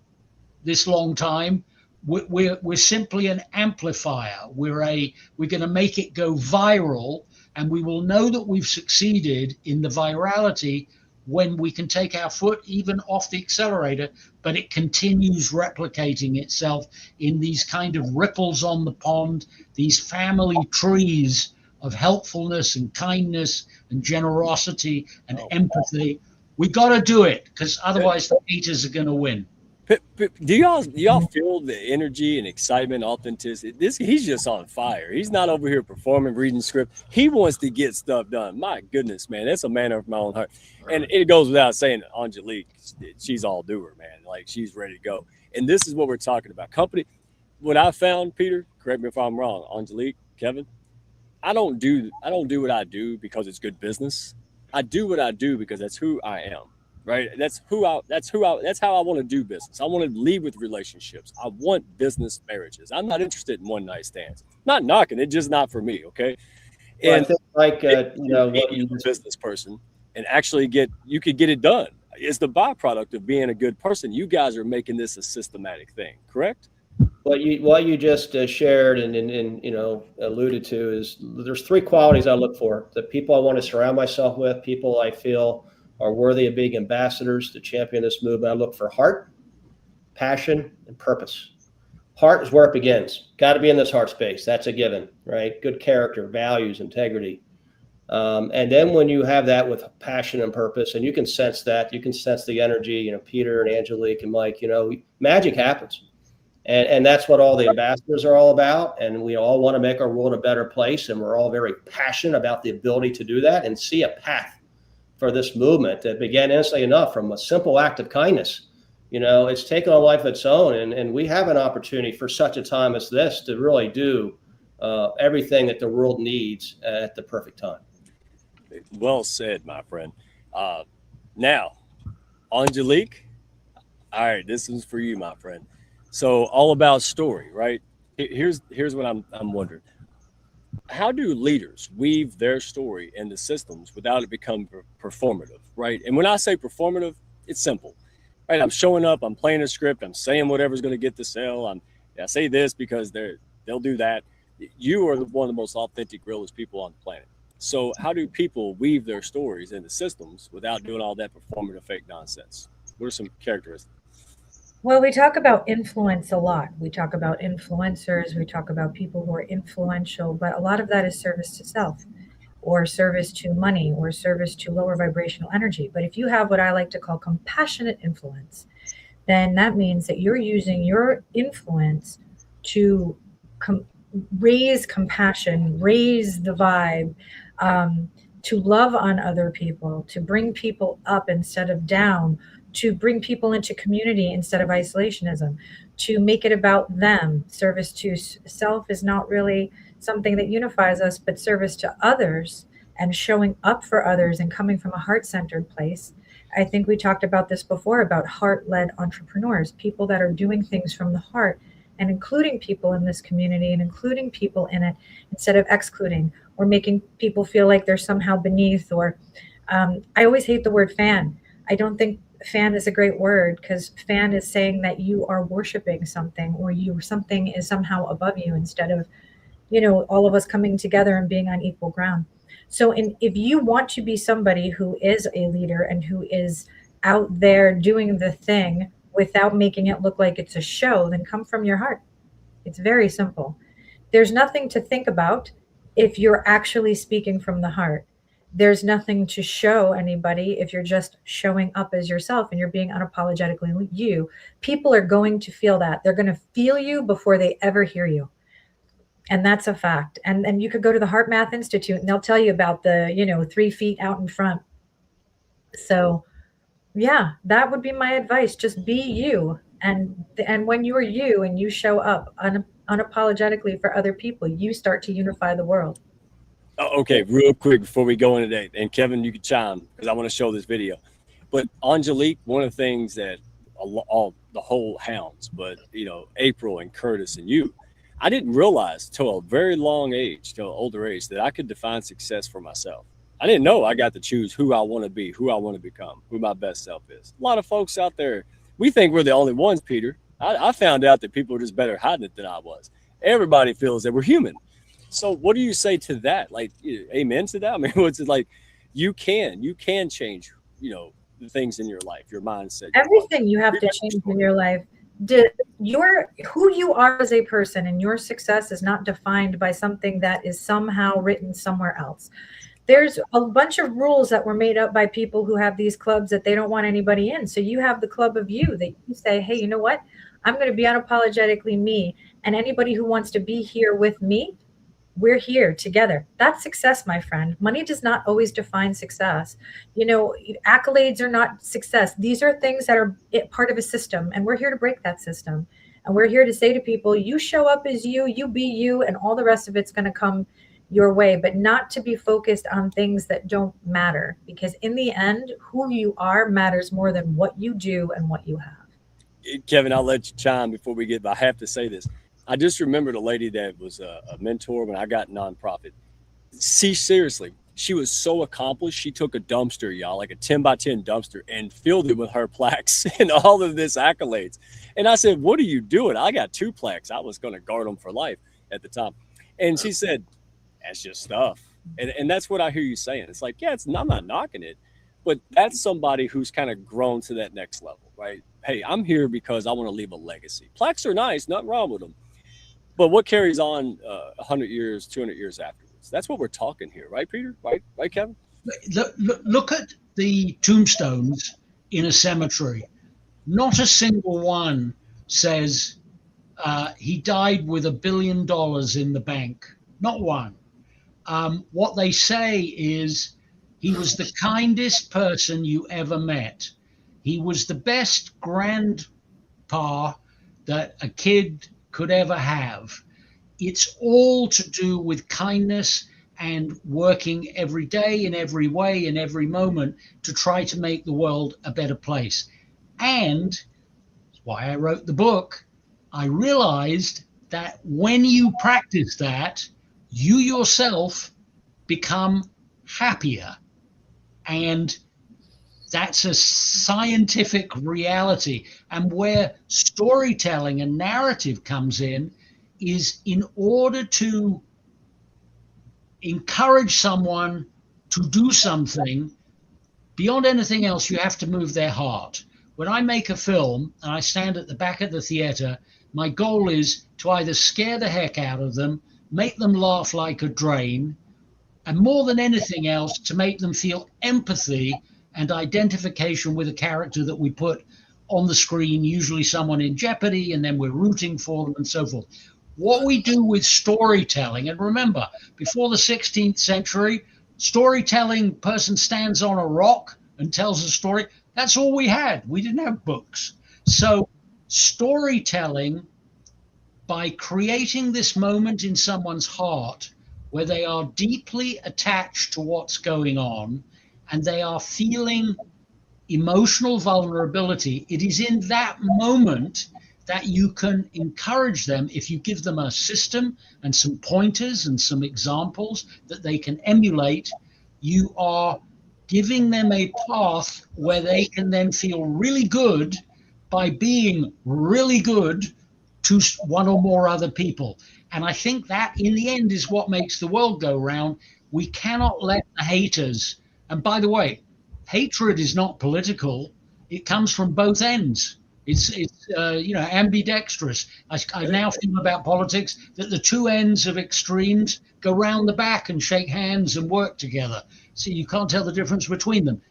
this long time. We're simply an amplifier. We're going to make it go viral, and we will know that we've succeeded in the virality when we can take our foot even off the accelerator, but it continues replicating itself in these kind of ripples on the pond, these family trees of helpfulness and kindness and generosity and empathy. We got to do it, because otherwise the haters are going to win. Do y'all feel the energy and excitement, authenticity? He's just on fire. He's not over here performing, reading script. He wants to get stuff done. My goodness, man, that's a man of my own heart. And it goes without saying, Angelique, she's all doer, man. Like, she's ready to go. And this is what we're talking about. Company. What I found, Peter, correct me if I'm wrong, Angelique, Kevin, I don't do what I do because it's good business. I do what I do because that's who I am. Right. That's how I want to do business. I want to lead with relationships. I want business marriages. I'm not interested in one night stands. Not knocking it, just not for me. Okay. Well, And I think like, being a business person and actually you could get it done. It's the byproduct of being a good person. You guys are making this a systematic thing, correct? what you just shared and alluded to is there's three qualities I look for: the people I want to surround myself with, people I feel are worthy of being ambassadors to champion this movement. I look for heart, passion, and purpose. Heart is where it begins. Got to be in this heart space. That's a given, right? Good character, values, integrity. And then when you have that with passion and purpose, and you can sense that, you can sense the energy, Peter and Angelique and Mike, magic happens. And that's what all the ambassadors are all about. And we all want to make our world a better place. And we're all very passionate about the ability to do that and see a path for this movement that began innocently enough from a simple act of kindness. It's taken on life of its own. And we have an opportunity for such a time as this to really do everything that the world needs at the perfect time. Well said, my friend. Now, Angelique, all right, this is for you, my friend. So all about story, right? Here's what I'm wondering. How do leaders weave their story into systems without it becoming performative, right? And when I say performative, it's simple, right? I'm showing up, I'm playing a script, I'm saying whatever's going to get the sale. I say this because they'll do that. You are one of the most authentic, realest people on the planet. So how do people weave their stories into systems without doing all that performative fake nonsense? What are some characteristics? Well, we talk about influence a lot. We talk about influencers. We talk about people who are influential, but a lot of that is service to self or service to money or service to lower vibrational energy. But if you have what I like to call compassionate influence, then that means that you're using your influence to raise compassion, raise the vibe, to love on other people, to bring people up instead of down, to bring people into community instead of isolationism, to make it about them. Service to self is not really something that unifies us, but service to others and showing up for others and coming from a heart-centered place. I think we talked about this before about heart-led entrepreneurs, people that are doing things from the heart and including people in this community and including people in it instead of excluding or making people feel like they're somehow beneath. Or I always hate the word fan. I don't think fan is a great word, because fan is saying that you are worshiping something or something is somehow above you instead of all of us coming together and being on equal ground. So if you want to be somebody who is a leader and who is out there doing the thing without making it look like it's a show, then come from your heart. It's very simple. There's nothing to think about if you're actually speaking from the heart. There's nothing to show anybody if you're just showing up as yourself and you're being unapologetically you. People are going to feel that. They're going to feel you before they ever hear you. And that's a fact. And you could go to the Heart Math Institute and they'll tell you about the, 3 feet out in front. So yeah, that would be my advice. Just be you. And when you are you and you show up unapologetically for other people, you start to unify the world. Okay, real quick before we go into that, and Kevin, you can chime because I want to show this video. But Angelique, one of the things that the whole Hounds, but April and Curtis and you, I didn't realize till a very long age, till an older age, that I could define success for myself. I didn't know I got to choose who I want to be, who I want to become, who my best self is. A lot of folks out there, we think we're the only ones, Peter. I found out that people are just better hiding it than I was. Everybody feels that we're human. So what do you say to that? Like, amen to that? I mean, what's it like? You can change, the things in your life, your mindset? Everything you have to change in your life. Who you are as a person and your success is not defined by something that is somehow written somewhere else. There's a bunch of rules that were made up by people who have these clubs that they don't want anybody in. So you have the club of you that you say, hey, you know what? I'm going to be unapologetically me. And anybody who wants to be here with me, we're here together. That's success, my friend. Money does not always define success. Accolades are not success. These are things that are part of a system, and we're here to break that system. And we're here to say to people, you show up as you be you, and all the rest of it's going to come your way, but not to be focused on things that don't matter. Because in the end, who you are matters more than what you do and what you have. Kevin, I'll let you chime before we get, but I have to say this. I just remembered a lady that was a mentor when I got nonprofit. Seriously, she was so accomplished. She took a dumpster, y'all, like a 10 by 10 dumpster, and filled it with her plaques and all of this accolades. And I said, what are you doing? I got 2 plaques. I was going to guard them for life at the time. And she said, that's just stuff. And that's what I hear you saying. It's like, yeah, I'm not knocking it, but that's somebody who's kind of grown to that next level, right? Hey, I'm here because I want to leave a legacy. Plaques are nice, nothing wrong with them. But what carries on 100 years, 200 years afterwards? That's what we're talking here, right, Peter? Right, Kevin? Look at the tombstones in a cemetery. Not a single one says he died with $1 billion in the bank. Not one. What they say is he was the kindest person you ever met. He was the best grandpa that a kid could ever have. It's all to do with kindness and working every day in every way in every moment to try to make the world a better place. And that's why I wrote the book. I realized that when you practice that, you yourself become happier. And that's a scientific reality. And where storytelling and narrative comes in is in order to encourage someone to do something, beyond anything else, you have to move their heart. When I make a film and I stand at the back of the theater, my goal is to either scare the heck out of them, make them laugh like a drain, and more than anything else, to make them feel empathy and identification with a character that we put on the screen, usually someone in jeopardy, and then we're rooting for them and so forth. What we do with storytelling, and remember, before the 16th century, storytelling, person stands on a rock and tells a story. That's all we had. We didn't have books. So storytelling, by creating this moment in someone's heart where they are deeply attached to what's going on and they are feeling emotional vulnerability, it is in that moment that you can encourage them. If you give them a system and some pointers and some examples that they can emulate, you are giving them a path where they can then feel really good by being really good to one or more other people. And I think that in the end is what makes the world go round. We cannot let the haters, and by the way, hatred is not political. It comes from both ends. It's ambidextrous. I now feel about politics that the two ends of extremes go round the back and shake hands and work together. So you can't tell the difference between them.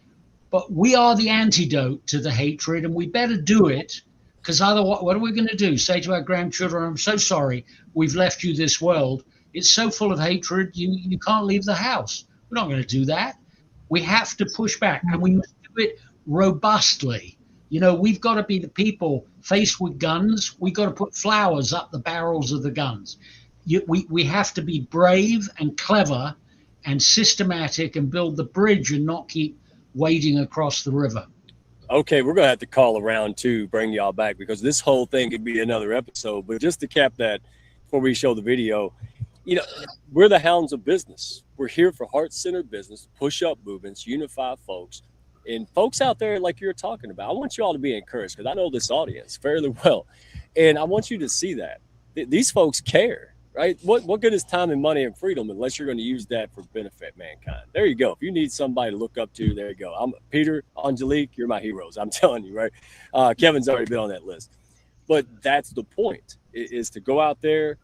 But we are the antidote to the hatred, and we better do it, because otherwise, what are we going to do? Say to our grandchildren, I'm so sorry we've left you this world. It's so full of hatred, you can't leave the house. We're not going to do that. We have to push back, and we must do it robustly. You know, we've got to be the people faced with guns. We've got to put flowers up the barrels of the guns. We have to be brave and clever and systematic and build the bridge and not keep wading across the river. Okay, we're going to have to call around to bring y'all back, because this whole thing could be another episode. But just to cap that before we show the video, we're the Hounds of Business. We're here for heart-centered business, push-up movements, unify folks. And folks out there, like you're talking about, I want you all to be encouraged, because I know this audience fairly well. And I want you to see that. These folks care, right? What good is time and money and freedom unless you're going to use that for benefit mankind? There you go. If you need somebody to look up to, there you go. I'm Peter, Angelique, you're my heroes. I'm telling you, right? Kevin's already been on that list. But that's the point, is to go out there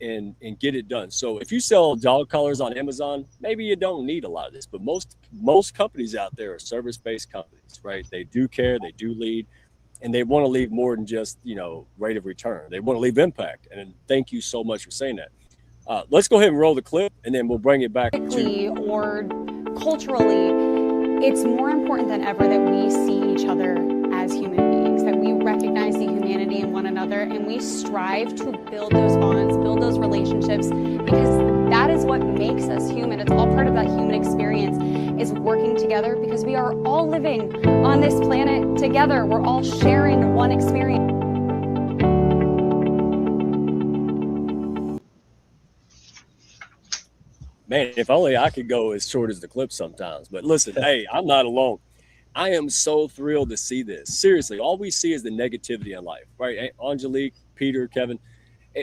and get it done. So if you sell dog collars on Amazon, maybe you don't need a lot of this. But most companies out there are service-based companies, right? They do care, they do lead, and they want to leave more than just, rate of return. They want to leave impact. And thank you so much for saying that. Let's go ahead and roll the clip, and then we'll bring it back to or culturally, it's more important than ever that we see each other as human beings, that we recognize the humanity in one another, and we strive to build those bonds, build those relationships, because that is what makes us human. It's all part of that human experience, is working together, because we are all living on this planet together. We're all sharing one experience. Man, if only I could go as short as the clip sometimes. But listen, hey, I'm not alone. I am so thrilled to see this. Seriously, all we see is the negativity in life, right? Angelique, Peter, Kevin,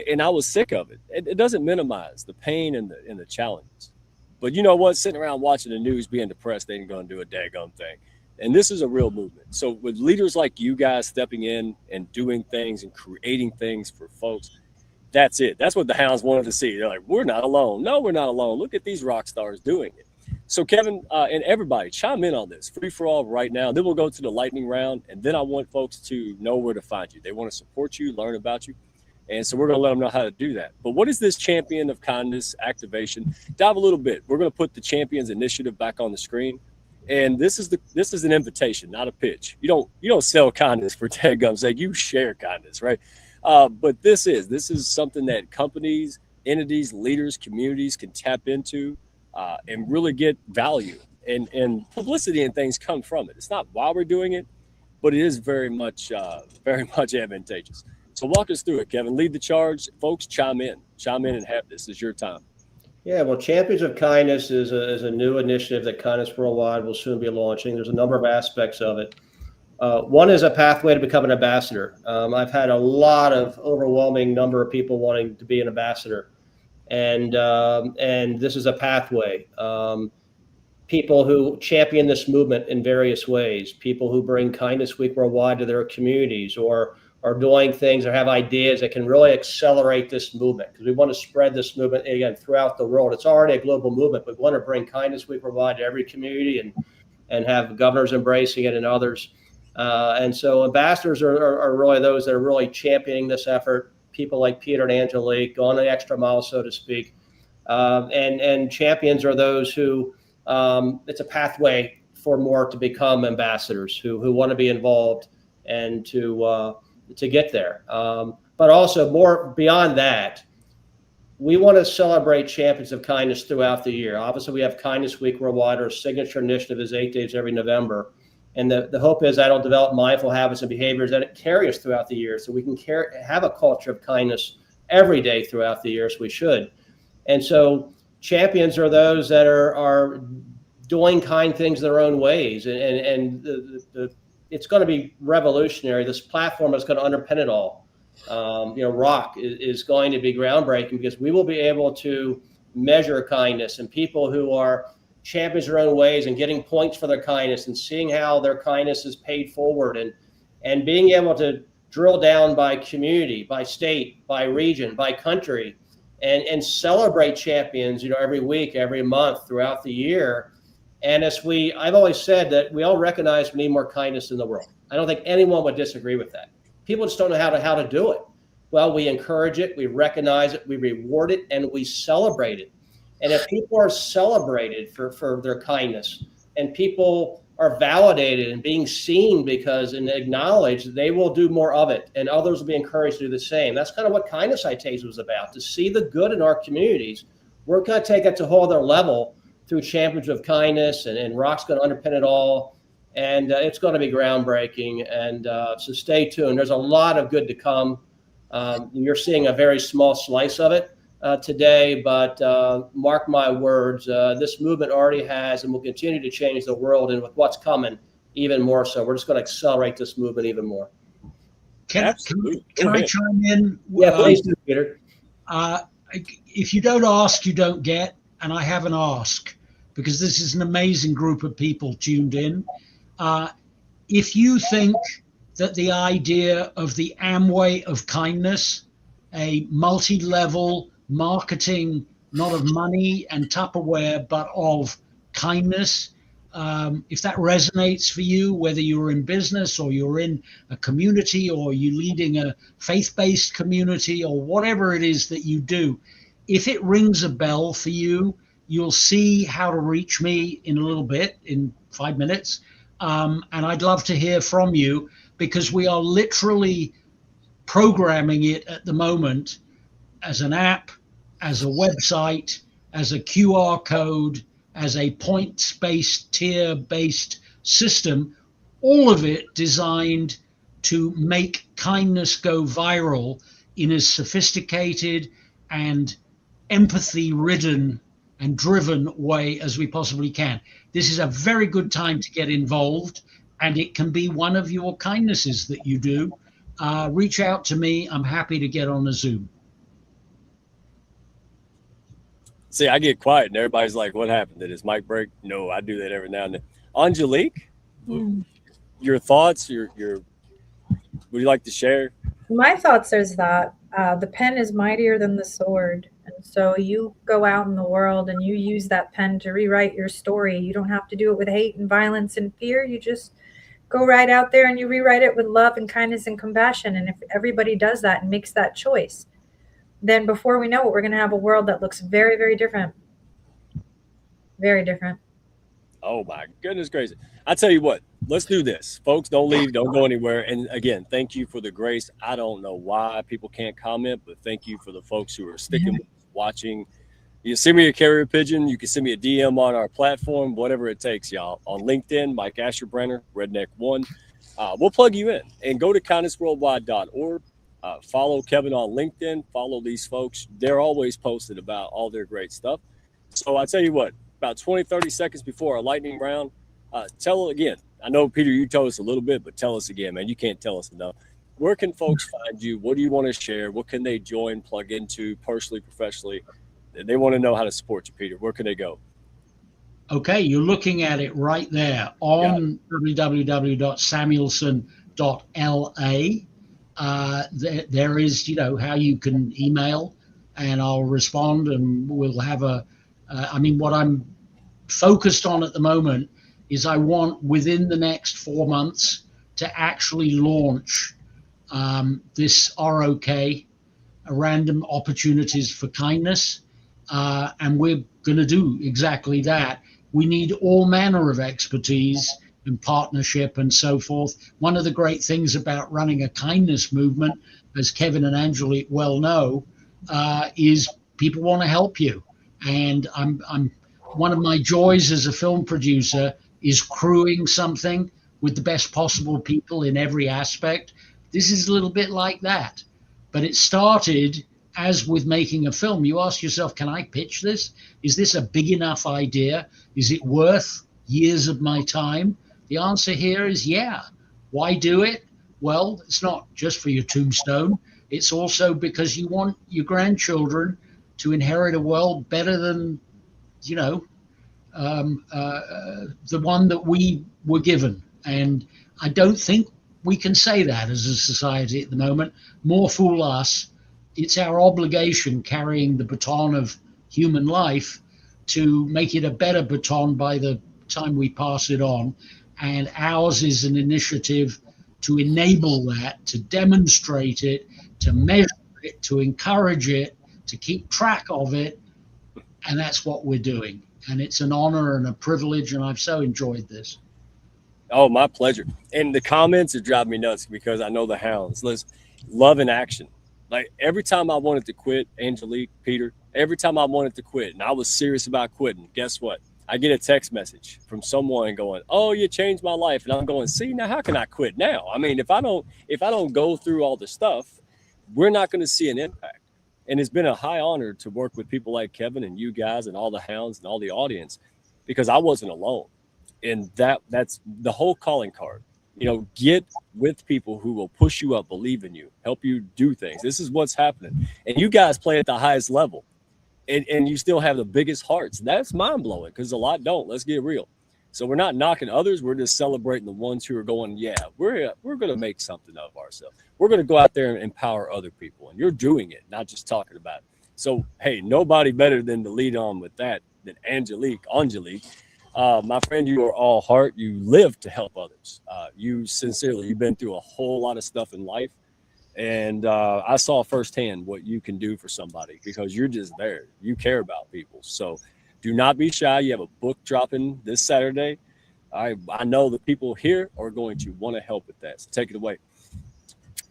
and I was sick of it. It doesn't minimize the pain and the challenges. But you know what? Sitting around watching the news, being depressed, ain't going to do a daggone thing. And this is a real movement. So with leaders like you guys stepping in and doing things and creating things for folks, that's it. That's what the Hounds wanted to see. They're like, we're not alone. No, we're not alone. Look at these rock stars doing it. So Kevin and everybody, chime in on this. Free for all right now. Then we'll go to the lightning round, and then I want folks to know where to find you. They want to support you, learn about you, and so we're going to let them know how to do that. But what is this Champion of Kindness activation? Dive a little bit. We're going to put the Champions Initiative back on the screen, and this is an invitation, not a pitch. You don't sell kindness for dadgum's sake. You share kindness, right? But this is something that companies, entities, leaders, communities can tap into. And really get value, and publicity and things come from it. It's not why we're doing it, but it is very much advantageous. So walk us through it, Kevin. Lead the charge, folks. Chime in and have this. This is your time. Yeah, well, Champions of Kindness is a new initiative that Kindness Worldwide will soon be launching. There's a number of aspects of it. One is a pathway to become an ambassador. I've had a lot of overwhelming number of people wanting to be an ambassador. And this is a pathway. People who champion this movement in various ways, people who bring Kindness Week Worldwide to their communities, or are doing things or have ideas that can really accelerate this movement, because we want to spread this movement, again, throughout the world. It's already a global movement, but we want to bring Kindness Week Worldwide to every community and have governors embracing it and others. And so ambassadors are really those that are really championing this effort. People like Peter and Angelique going the extra mile, so to speak. And champions are those who it's a pathway for more to become ambassadors who want to be involved and to get there. But also more beyond that, we want to celebrate champions of kindness throughout the year. Obviously, we have Kindness Week Worldwide. Our signature initiative is 8 days every November. And the hope is that'll develop mindful habits and behaviors that carry us throughout the year, so we can have a culture of kindness every day throughout the year, as we should. And so champions are those that are doing kind things their own ways. And it's going to be revolutionary. This platform is going to underpin it all. Rock is going to be groundbreaking, because we will be able to measure kindness, and people who are champions their own ways and getting points for their kindness and seeing how their kindness is paid forward, and being able to drill down by community, by state, by region, by country, and celebrate champions, every week, every month throughout the year. And I've always said that we all recognize we need more kindness in the world. I don't think anyone would disagree with that. People just don't know how to do it. Well, we encourage it, we recognize it, we reward it, and we celebrate it. And if people are celebrated for their kindness, and people are validated and being seen and acknowledged, they will do more of it, and others will be encouraged to do the same. That's kind of what Kindness Citation was about, to see the good in our communities. We're going to take it to a whole other level through Champions of Kindness, and Rock's going to underpin it all. And it's going to be groundbreaking. And so stay tuned. There's a lot of good to come. You're seeing a very small slice of it today, but mark my words, this movement already has and will continue to change the world, and with what's coming, even more so. We're just going to accelerate this movement even more. Can I chime in? Yeah, please do, Peter. if you don't ask, you don't get. And I have an ask because this is an amazing group of people tuned in. If you think that the idea of the Amway of kindness, a multi-level marketing, not of money and Tupperware, but of kindness, if that resonates for you, whether you're in business or you're in a community or you're leading a faith-based community or whatever it is that you do, if it rings a bell for you, you'll see how to reach me in a little bit, in 5 minutes. And I'd love to hear from you because we are literally programming it at the moment as an app, as a website, as a QR code, as a points-based, tier-based system, all of it designed to make kindness go viral in as sophisticated and empathy-ridden and driven way as we possibly can. This is a very good time to get involved, and it can be one of your kindnesses that you do. Reach out to me. I'm happy to get on a Zoom. See, I get quiet and everybody's like, what happened? Did his mic break? No, I do that every now and then. Angelique, your thoughts, your would you like to share? My thoughts is that the pen is mightier than the sword. And so you go out in the world and you use that pen to rewrite your story. You don't have to do it with hate and violence and fear. You just go right out there and you rewrite it with love and kindness and compassion. And if everybody does that and makes that choice, then before we know it, we're going to have a world that looks very, very different. Very different. Oh my goodness gracious. I tell you what, let's do this. Folks, don't leave, don't go anywhere. And again, thank you for the grace. I don't know why people can't comment, but thank you for the folks who are sticking with us, watching. You send me a carrier pigeon, you can send me a DM on our platform, whatever it takes, y'all. On LinkedIn, Mike Asherbrenner, Redneck1. We'll plug you in and go to kindnessworldwide.org. Follow Kevin on LinkedIn. Follow these folks. They're always posted about all their great stuff. So I tell you what, about 20, 30 seconds before our lightning round, tell again. I know, Peter, you told us a little bit, but tell us again, man. You can't tell us enough. Where can folks find you? What do you want to share? What can they join, plug into personally, professionally? They want to know how to support you, Peter. Where can they go? Okay, you're looking at it right there on www.samuelson.la. There is, how you can email and I'll respond and we'll have what I'm focused on at the moment is I want within the next 4 months to actually launch this ROK, Random Opportunities for Kindness. And we're going to do exactly that. We need all manner of expertise and partnership and so forth. One of the great things about running a kindness movement, as Kevin and Angelique well know, is people want to help you. And I'm one of my joys as a film producer is crewing something with the best possible people in every aspect. This is a little bit like that. But it started as with making a film. You ask yourself, can I pitch this? Is this a big enough idea? Is it worth years of my time? The answer here is yeah. Why do it? Well, it's not just for your tombstone. It's also because you want your grandchildren to inherit a world better than, the one that we were given. And I don't think we can say that as a society at the moment. More fool us. It's our obligation carrying the baton of human life to make it a better baton by the time we pass it on. And ours is an initiative to enable that, to demonstrate it, to measure it, to encourage it, to keep track of it. And that's what we're doing. And it's an honor and a privilege. And I've so enjoyed this. Oh, my pleasure. And the comments are driving me nuts because I know the Hounds. Listen, love in action. Like every time I wanted to quit, Angelique, Peter, every time I wanted to quit and I was serious about quitting, guess what? I get a text message from someone going, "Oh, you changed my life." And I'm going, "See, now how can I quit now? I mean, if I don't go through all the stuff, we're not going to see an impact." And it's been a high honor to work with people like Kevin and you guys and all the Hounds and all the audience because I wasn't alone. And that's the whole calling card. Get with people who will push you up, believe in you, help you do things. This is what's happening. And you guys play at the highest level, and you still have the biggest hearts. That's mind blowing because a lot don't. Let's get real. So we're not knocking others. We're just celebrating the ones who are going, yeah, we're going to make something of ourselves. We're going to go out there and empower other people. And you're doing it, not just talking about it. So, hey, nobody better than to lead on with that than Angelique. My friend, you are all heart. You live to help others. You've been through a whole lot of stuff in life. And I saw firsthand what you can do for somebody because you're just there. You care about people. So do not be shy. You have a book dropping this Saturday. I know the people here are going to want to help with that. So take it away.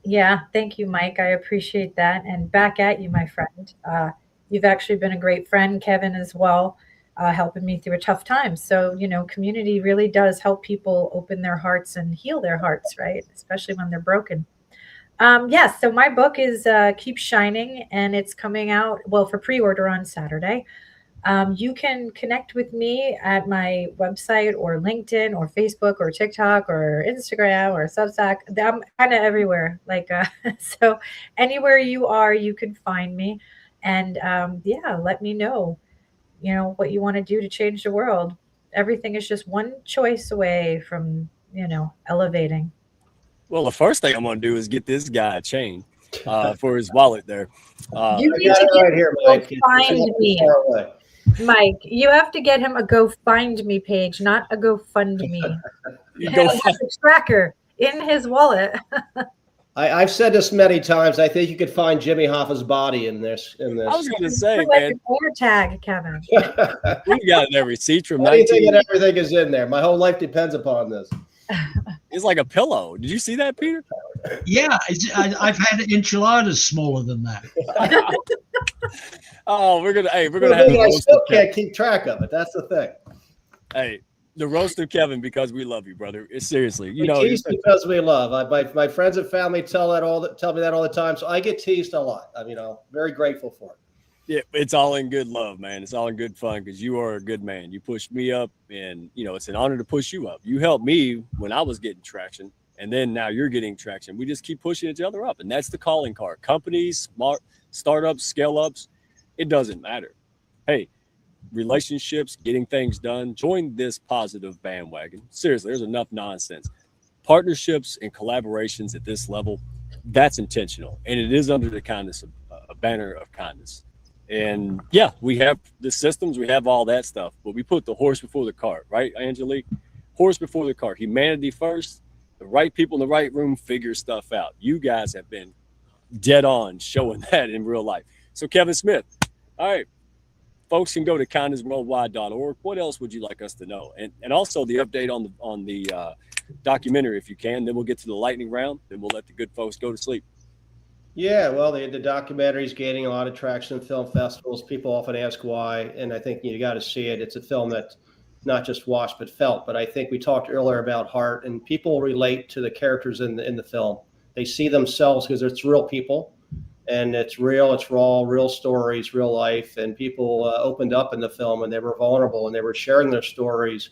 Yeah, thank you, Mike. I appreciate that. And back at you, my friend. You've actually been a great friend, Kevin, as well, helping me through a tough time. So, community really does help people open their hearts and heal their hearts, right? Especially when they're broken. Yes, so my book is Keep Shining, and it's coming out, for pre-order on Saturday. You can connect with me at my website or LinkedIn or Facebook or TikTok or Instagram or Substack. I'm kind of everywhere. So anywhere you are, you can find me. And let me know, what you want to do to change the world. Everything is just one choice away from, elevating. Well, the first thing I'm going to do is get this guy a chain for his wallet there. You I need got to it right here, Mike. find me. Mike, you have to get him a Go Find Me page, not a Go Fund Me. You go Have a tracker in his wallet. I've said this many times. I think you could find Jimmy Hoffa's body in this. I was going to say, Like man, an air tag, Kevin. we got it every seat from Anything 19. and everything is in there. My whole life depends upon this. It's like a pillow. Did you see that, Peter? Yeah, I've had enchiladas smaller than that. Oh, we're gonna have I still can't keep track of it. That's the thing. Hey, the roast of Kevin because we love you, brother. It's seriously, We tease because we love. My friends and family tell me that all the time. So I get teased a lot. I'm very grateful for it. Yeah, it's all in good love, man. It's all in good fun because you are a good man. You pushed me up, and it's an honor to push you up. You helped me when I was getting traction, and then now you're getting traction. We just keep pushing each other up, and that's the calling card. Companies, smart startups, scale ups, it doesn't matter. Hey, relationships, getting things done. Join this positive bandwagon. Seriously, there's enough nonsense. Partnerships and collaborations at this level, that's intentional, and it is under the kindness of a banner of kindness. And yeah, we have the systems, we have all that stuff, but we put the horse before the cart, right, Angelique? Horse before the cart. Humanity first. The right people in the right room figure stuff out. You guys have been dead on showing that in real life. So Kevin Smith, all right, folks can go to kindnessworldwide.org. What else would you like us to know? And also the update on the documentary, if you can. Then we'll get to the lightning round. Then we'll let the good folks go to sleep. Yeah, well, the documentary is gaining a lot of traction in film festivals. People often ask why, and I think you got to see it. It's a film that not just watched but felt. But I think we talked earlier about heart, and people relate to the characters in the film. They see themselves because it's real people, and it's real, it's raw, real stories, real life. And people opened up in the film, and they were vulnerable, and they were sharing their stories.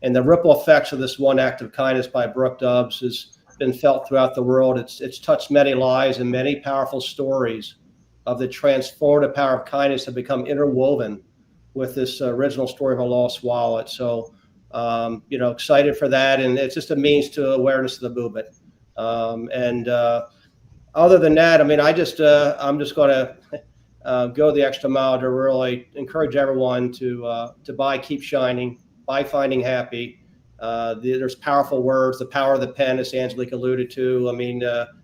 And the ripple effects of this one act of kindness by Brooke Dubs has been felt throughout the world. It's touched many lives, and many powerful stories of the transformative power of kindness have become interwoven with this original story of a lost wallet. So, excited for that. And it's just a means to awareness of the movement. Other than that, I'm just going to go the extra mile to really encourage everyone to buy Keep Shining, buy Finding Happy. There's powerful words, the power of the pen, as Angelique alluded to.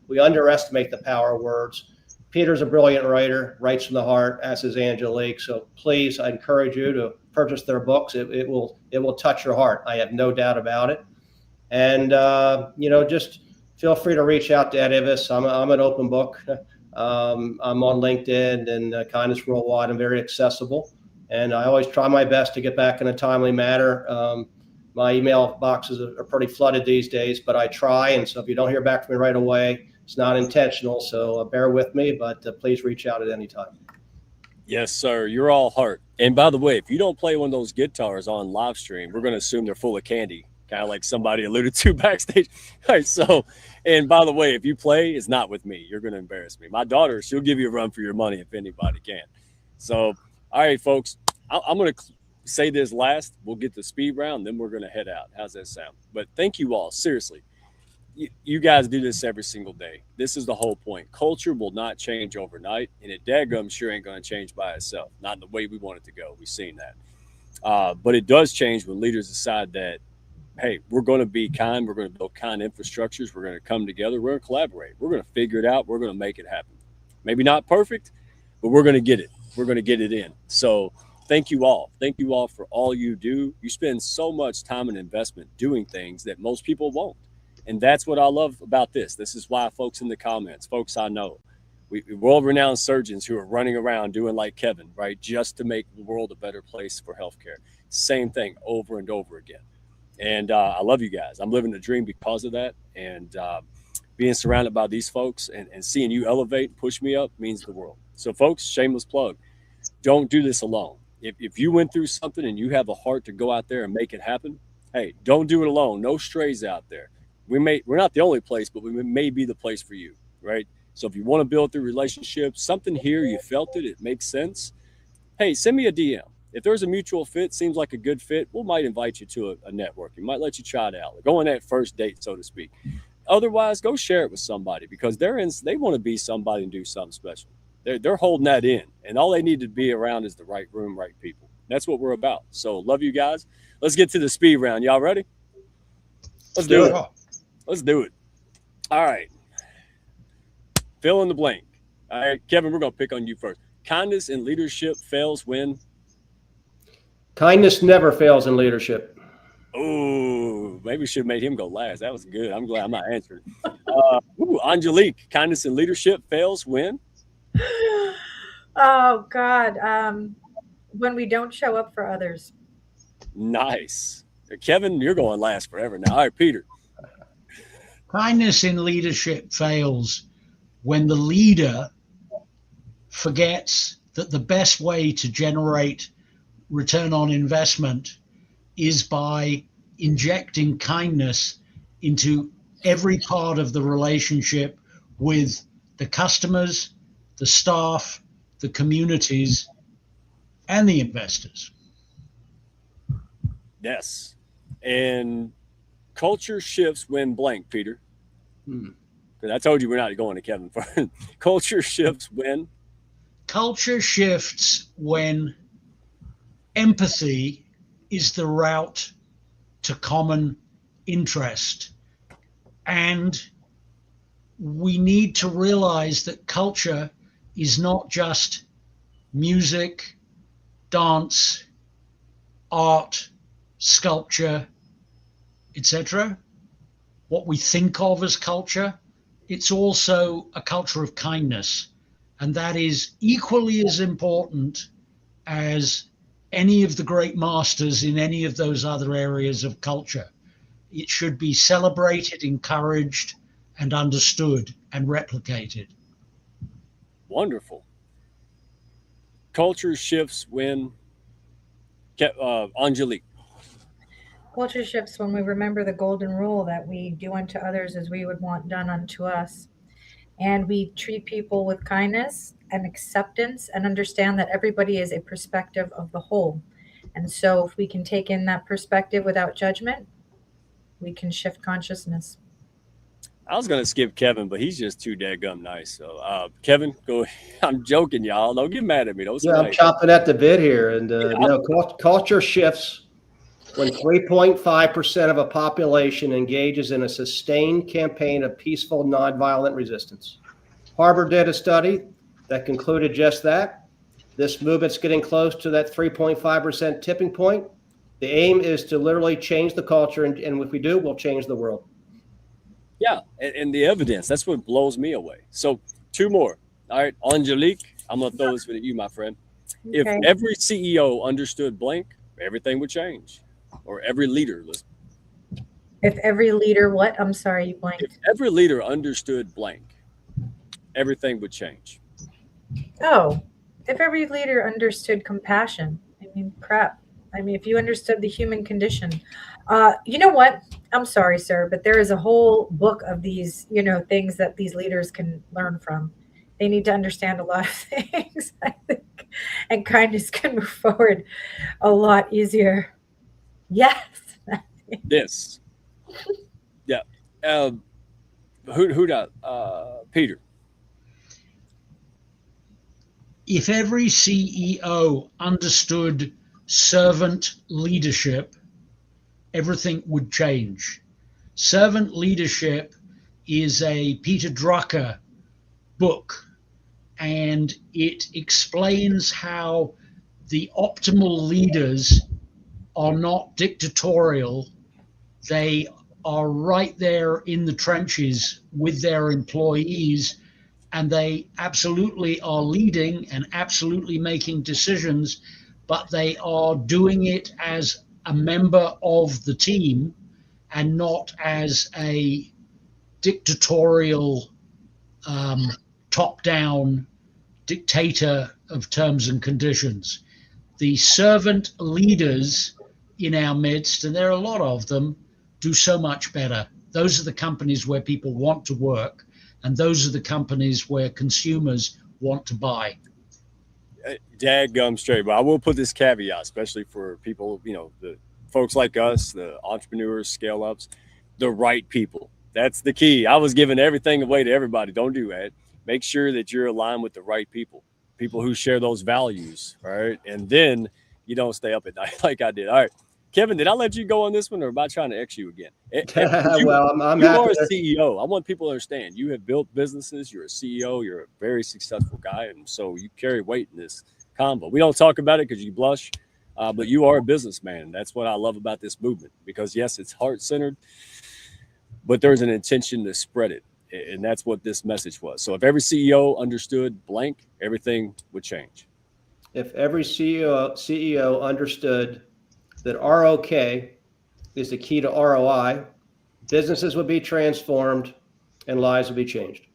We underestimate the power of words. Peter's a brilliant writer, writes from the heart, as is Angelique. So please, I encourage you to purchase their books. It will touch your heart. I have no doubt about it. And just feel free to reach out to any of us. I'm an open book. I'm on LinkedIn and Kindness Worldwide. I'm very accessible, and I always try my best to get back in a timely manner. My email boxes are pretty flooded these days, but I try. And so if you don't hear back from me right away, it's not intentional. So bear with me, but please reach out at any time. Yes, sir. You're all heart. And by the way, if you don't play one of those guitars on live stream, we're going to assume they're full of candy kind of like somebody alluded to backstage. All right, so, and by the way, if you play, it's not with me. You're going to embarrass me. My daughter, she'll give you a run for your money if anybody can. So, all right, folks, I'm going to say this last. We'll get the speed round, then we're going to head out. How's that sound? But thank you all, seriously. You guys do this every single day. This is the whole point. Culture will not change overnight, and it daggum sure ain't going to change by itself. Not in the way we want it to go. We've seen that. But it does change when leaders decide that, hey, we're going to be kind. We're going to build kind infrastructures. We're going to come together. We're going to collaborate. We're going to figure it out. We're going to make it happen. Maybe not perfect, but we're going to get it. We're going to get it in. So thank you all. Thank you all for all you do. You spend so much time and investment doing things that most people won't. And that's what I love about this. This is why folks in the comments, folks I know, we world-renowned surgeons who are running around doing like Kevin, right, just to make the world a better place for healthcare. Same thing over and over again. And I love you guys. I'm living the dream because of that. And being surrounded by these folks and seeing you elevate, push me up means the world. So, folks, shameless plug. Don't do this alone. If you went through something and you have a heart to go out there and make it happen, hey, don't do it alone. No strays out there. We're not the only place, but we may be the place for you, right? So if you want to build through relationships, something here, you felt it makes sense. Hey, send me a DM. If there's a mutual fit, seems like a good fit, we might invite you to a networking. Might let you try it out. Go on that first date, so to speak. Otherwise, go share it with somebody because they want to be somebody and do something special. They're holding that in, and all they need to be around is the right room, right people. That's what we're about. So love you guys. Let's get to the speed round. Y'all ready? Let's do it. Let's do it. All right. Fill in the blank. All right, Kevin, we're going to pick on you first. Kindness in leadership fails when? Kindness never fails in leadership. Oh, maybe we should have made him go last. That was good. I'm glad I'm not answering. Angelique, kindness in leadership fails when? Oh, God. When we don't show up for others. Nice. Kevin, you're going last forever now. All right, Peter. Kindness in leadership fails when the leader forgets that the best way to generate return on investment is by injecting kindness into every part of the relationship with the customers, the staff, the communities, and the investors. Yes. And culture shifts when blank, Peter. Because I told you we're not going to Kevin first. Culture shifts when? Culture shifts when empathy is the route to common interest. And we need to realize that culture is not just music, dance, art, sculpture, etc. What we think of as culture, it's also a culture of kindness. And that is equally as important as any of the great masters in any of those other areas of culture. It should be celebrated, encouraged, and understood and replicated. Wonderful. Culture shifts when? Angelique. Culture shifts when we remember the golden rule that we do unto others as we would want done unto us. And we treat people with kindness and acceptance and understand that everybody is a perspective of the whole. And so if we can take in that perspective without judgment, we can shift consciousness. I was going to skip Kevin, but he's just too daggum nice. So, Kevin, go. I'm joking, y'all. Don't get mad at me. Don't say I'm chopping at the bit here. And no, culture shifts when 3.5% of a population engages in a sustained campaign of peaceful, nonviolent resistance. Harvard did a study that concluded just that. This movement's getting close to that 3.5% tipping point. The aim is to literally change the culture, and if we do, we'll change the world. Yeah, and the evidence, that's what blows me away. So 2 more. All right, Angelique, I'm going to throw this at you, my friend. Okay. If every CEO understood blank, everything would change. Or every leader. If every leader, what? I'm sorry, you blanked. If every leader understood blank, everything would change. Oh, if every leader understood compassion. I mean, crap. I mean, if you understood the human condition, you know what? I'm sorry, sir, but there is a whole book of these, things that these leaders can learn from. They need to understand a lot of things, I think, and kindness can move forward a lot easier. Yes. Yes. Yeah. Um, who does? Peter. If every CEO understood servant leadership, everything would change. Servant Leadership is a Peter Drucker book, and it explains how the optimal leaders are not dictatorial. They are right there in the trenches with their employees, and they absolutely are leading and absolutely making decisions, but they are doing it as a member of the team and not as a dictatorial, top down dictator of terms and conditions. The servant leaders in our midst, and there are a lot of them, do so much better. Those are the companies where people want to work, and those are the companies where consumers want to buy. Dadgum straight, but I will put this caveat, especially for people, the folks like us, the entrepreneurs, scale ups, the right people. That's the key. I was giving everything away to everybody. Don't do that. Make sure that you're aligned with the right people who share those values, right? And then you don't stay up at night like I did. All right, Kevin, did I let you go on this one, or am I trying to X you again? Well, I'm You happy are a to. CEO. I want people to understand you have built businesses. You're a CEO. You're a very successful guy, and so you carry weight in this combo. We don't talk about it because you blush, but you are a businessman. That's what I love about this movement, because yes, it's heart centered, but there's an intention to spread it. And that's what this message was. So if every CEO understood blank, everything would change. If every CEO understood that ROK is the key to ROI, businesses would be transformed and lives would be changed.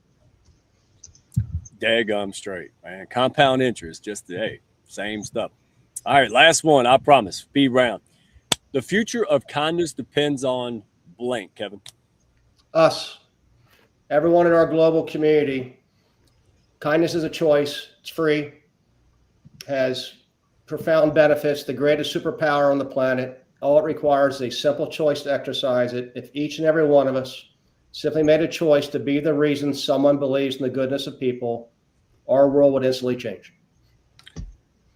Daggum straight, man. Compound interest, just hey, same stuff. All right, last one, I promise. Speed round. The future of kindness depends on blank, Kevin. Us, everyone in our global community, kindness is a choice. It's free, has profound benefits, the greatest superpower on the planet. All it requires is a simple choice to exercise it. If each and every one of us simply made a choice to be the reason someone believes in the goodness of people, our world would instantly change.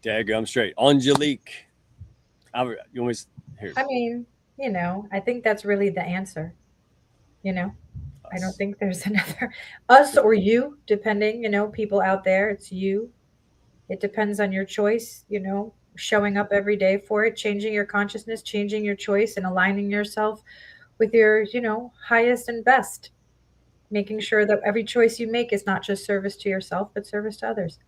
Daggum straight. Angelique. You want me to, here. I mean, I think that's really the answer. I don't think there's another us or you, depending, people out there, it's you. It depends on your choice, showing up every day for it, changing your consciousness, changing your choice, and aligning yourself with your, highest and best. Making sure that every choice you make is not just service to yourself, but service to others.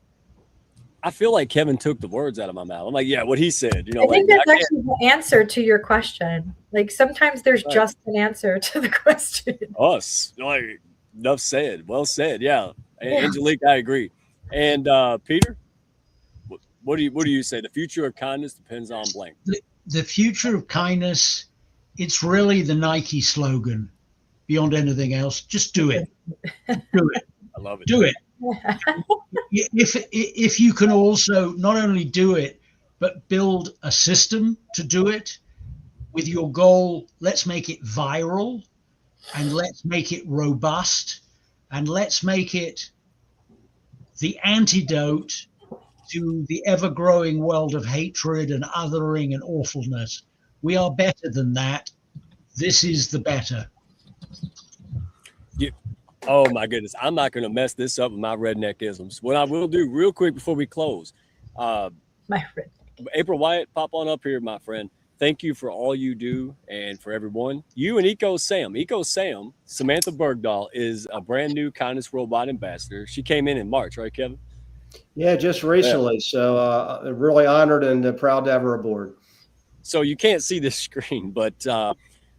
I feel like Kevin took the words out of my mouth. I'm like, yeah, what he said. I think that's actually the answer to your question. Like sometimes there's Right. just an answer to the question. Us. Like, enough said. Well said. Yeah. Yeah. Angelique, I agree. And Peter, what do you say? The future of kindness depends on blank. The future of kindness, it's really the Nike slogan beyond anything else. Just do it. Do it. I love it. Do it. If you can also not only do it, but build a system to do it with your goal, let's make it viral and let's make it robust and let's make it the antidote to the ever-growing world of hatred and othering and awfulness. We are better than that. This is the better. Oh my goodness. I'm not going to mess this up with my redneckisms. What I will do real quick before we close, My friend. April Wyatt, pop on up here, my friend. Thank you for all you do and for everyone. You and Eco Sam, Samantha Bergdahl is a brand new Kindness Robot ambassador. She came in March, right, Kevin? Yeah, just recently. Yeah. So really honored and proud to have her aboard. So you can't see this screen, but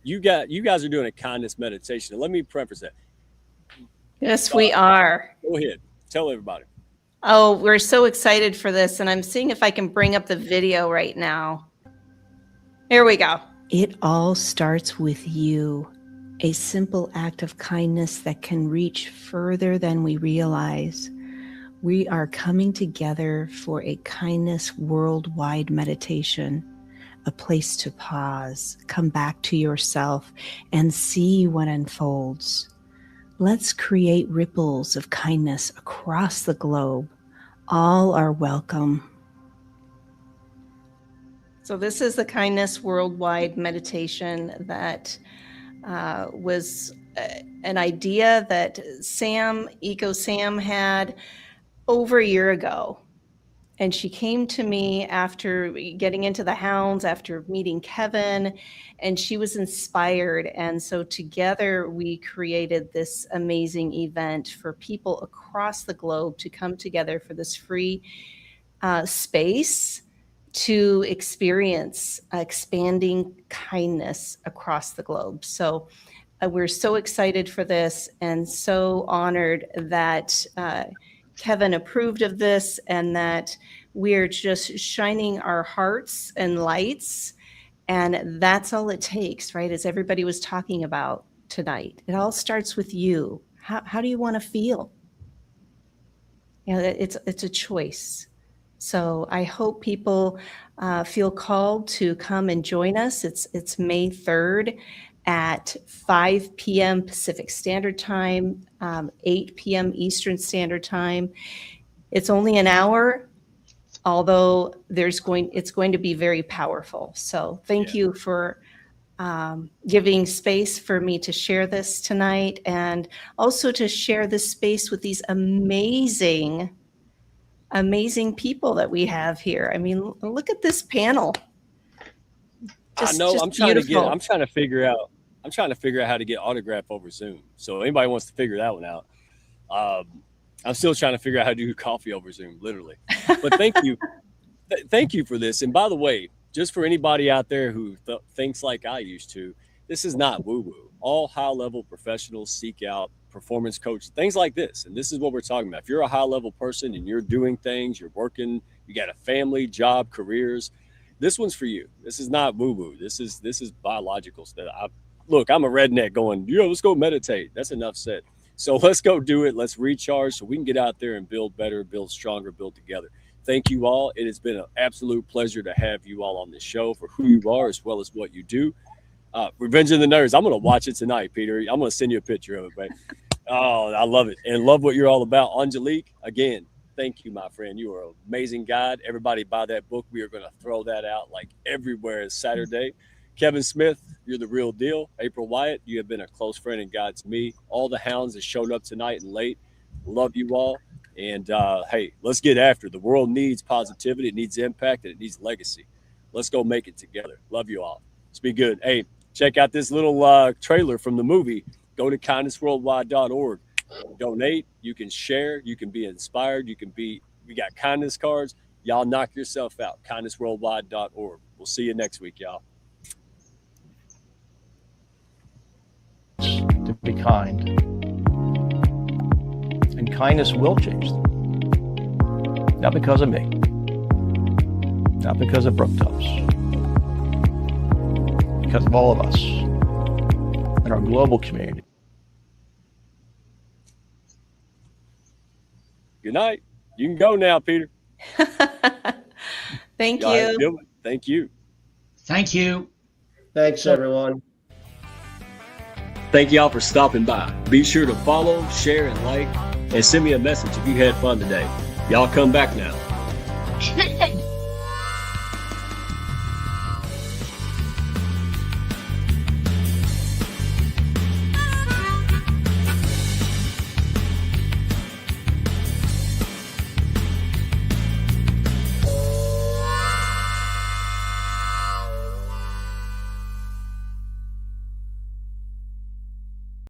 you guys are doing a kindness meditation. And let me preface that. Yes, we are. Go ahead. Tell everybody. Oh, we're so excited for this. And I'm seeing if I can bring up the video right now. Here we go. It all starts with you. A simple act of kindness that can reach further than we realize. We are coming together for a kindness worldwide meditation, a place to pause, come back to yourself, and see what unfolds. Let's create ripples of kindness across the globe. All are welcome. So this is the Kindness Worldwide meditation that was an idea that Eco Sam had over a year ago. And she came to me after getting into the Hounds, after meeting Kevin, and she was inspired. And so together we created this amazing event for people across the globe to come together for this free space to experience expanding kindness across the globe. So we're so excited for this and so honored that Kevin approved of this and that we're just shining our hearts and lights. And that's all it takes, right? As everybody was talking about tonight, it all starts with you. How do you want to feel? You know, it's a choice. So I hope people feel called to come and join us. It's May 3rd at 5 p.m. Pacific Standard Time, 8 p.m. Eastern Standard Time. It's only an hour, although it's going to be very powerful. So thank you for giving space for me to share this tonight, and also to share this space with these amazing people that we have here. I mean, look at this panel. I know. I'm trying to figure out how to get autograph over Zoom. So anybody wants to figure that one out. I'm still trying to figure out how to do coffee over Zoom, literally. But thank you. Thank you for this. And by the way, just for anybody out there who thinks like I used to, this is not woo-woo. All high-level professionals seek out performance coach, things like this. And this is what we're talking about. If you're a high-level person and you're doing things, you're working, you got a family, job, careers, this one's for you. This is not woo-woo. This is biological stuff. I'm a redneck going, let's go meditate. That's enough said. So let's go do it. Let's recharge so we can get out there and build better, build stronger, build together. Thank you all. It has been an absolute pleasure to have you all on this show for who you are as well as what you do. Revenge of the Nerds. I'm going to watch it tonight, Peter. I'm going to send you a picture of it, babe. Oh, I love it. And love what you're all about. Angelique, again, thank you, my friend. You are an amazing guide. Everybody buy that book. We are going to throw that out like everywhere Saturday. Kevin Smith, you're the real deal. April Wyatt, you have been a close friend and guide to me. All the Hounds that showed up tonight and late. Love you all. And, hey, let's get after it. The world needs positivity. It needs impact, and it needs legacy. Let's go make it together. Love you all. Let's be good. Hey, check out this little trailer from the movie. Go to kindnessworldwide.org. Donate. You can share. You can be inspired. We got kindness cards. Y'all knock yourself out. kindnessworldwide.org. We'll see you next week, y'all. To be kind. And kindness will change them. Not because of me. Not because of Brooke Tubbs. Because of all of us and our global community. Good night. You can go now, Peter. Thank you. Thank you. Thank you. Thanks, everyone. Thank y'all for stopping by. Be sure to follow, share, and like, and send me a message if you had fun today. Y'all come back now.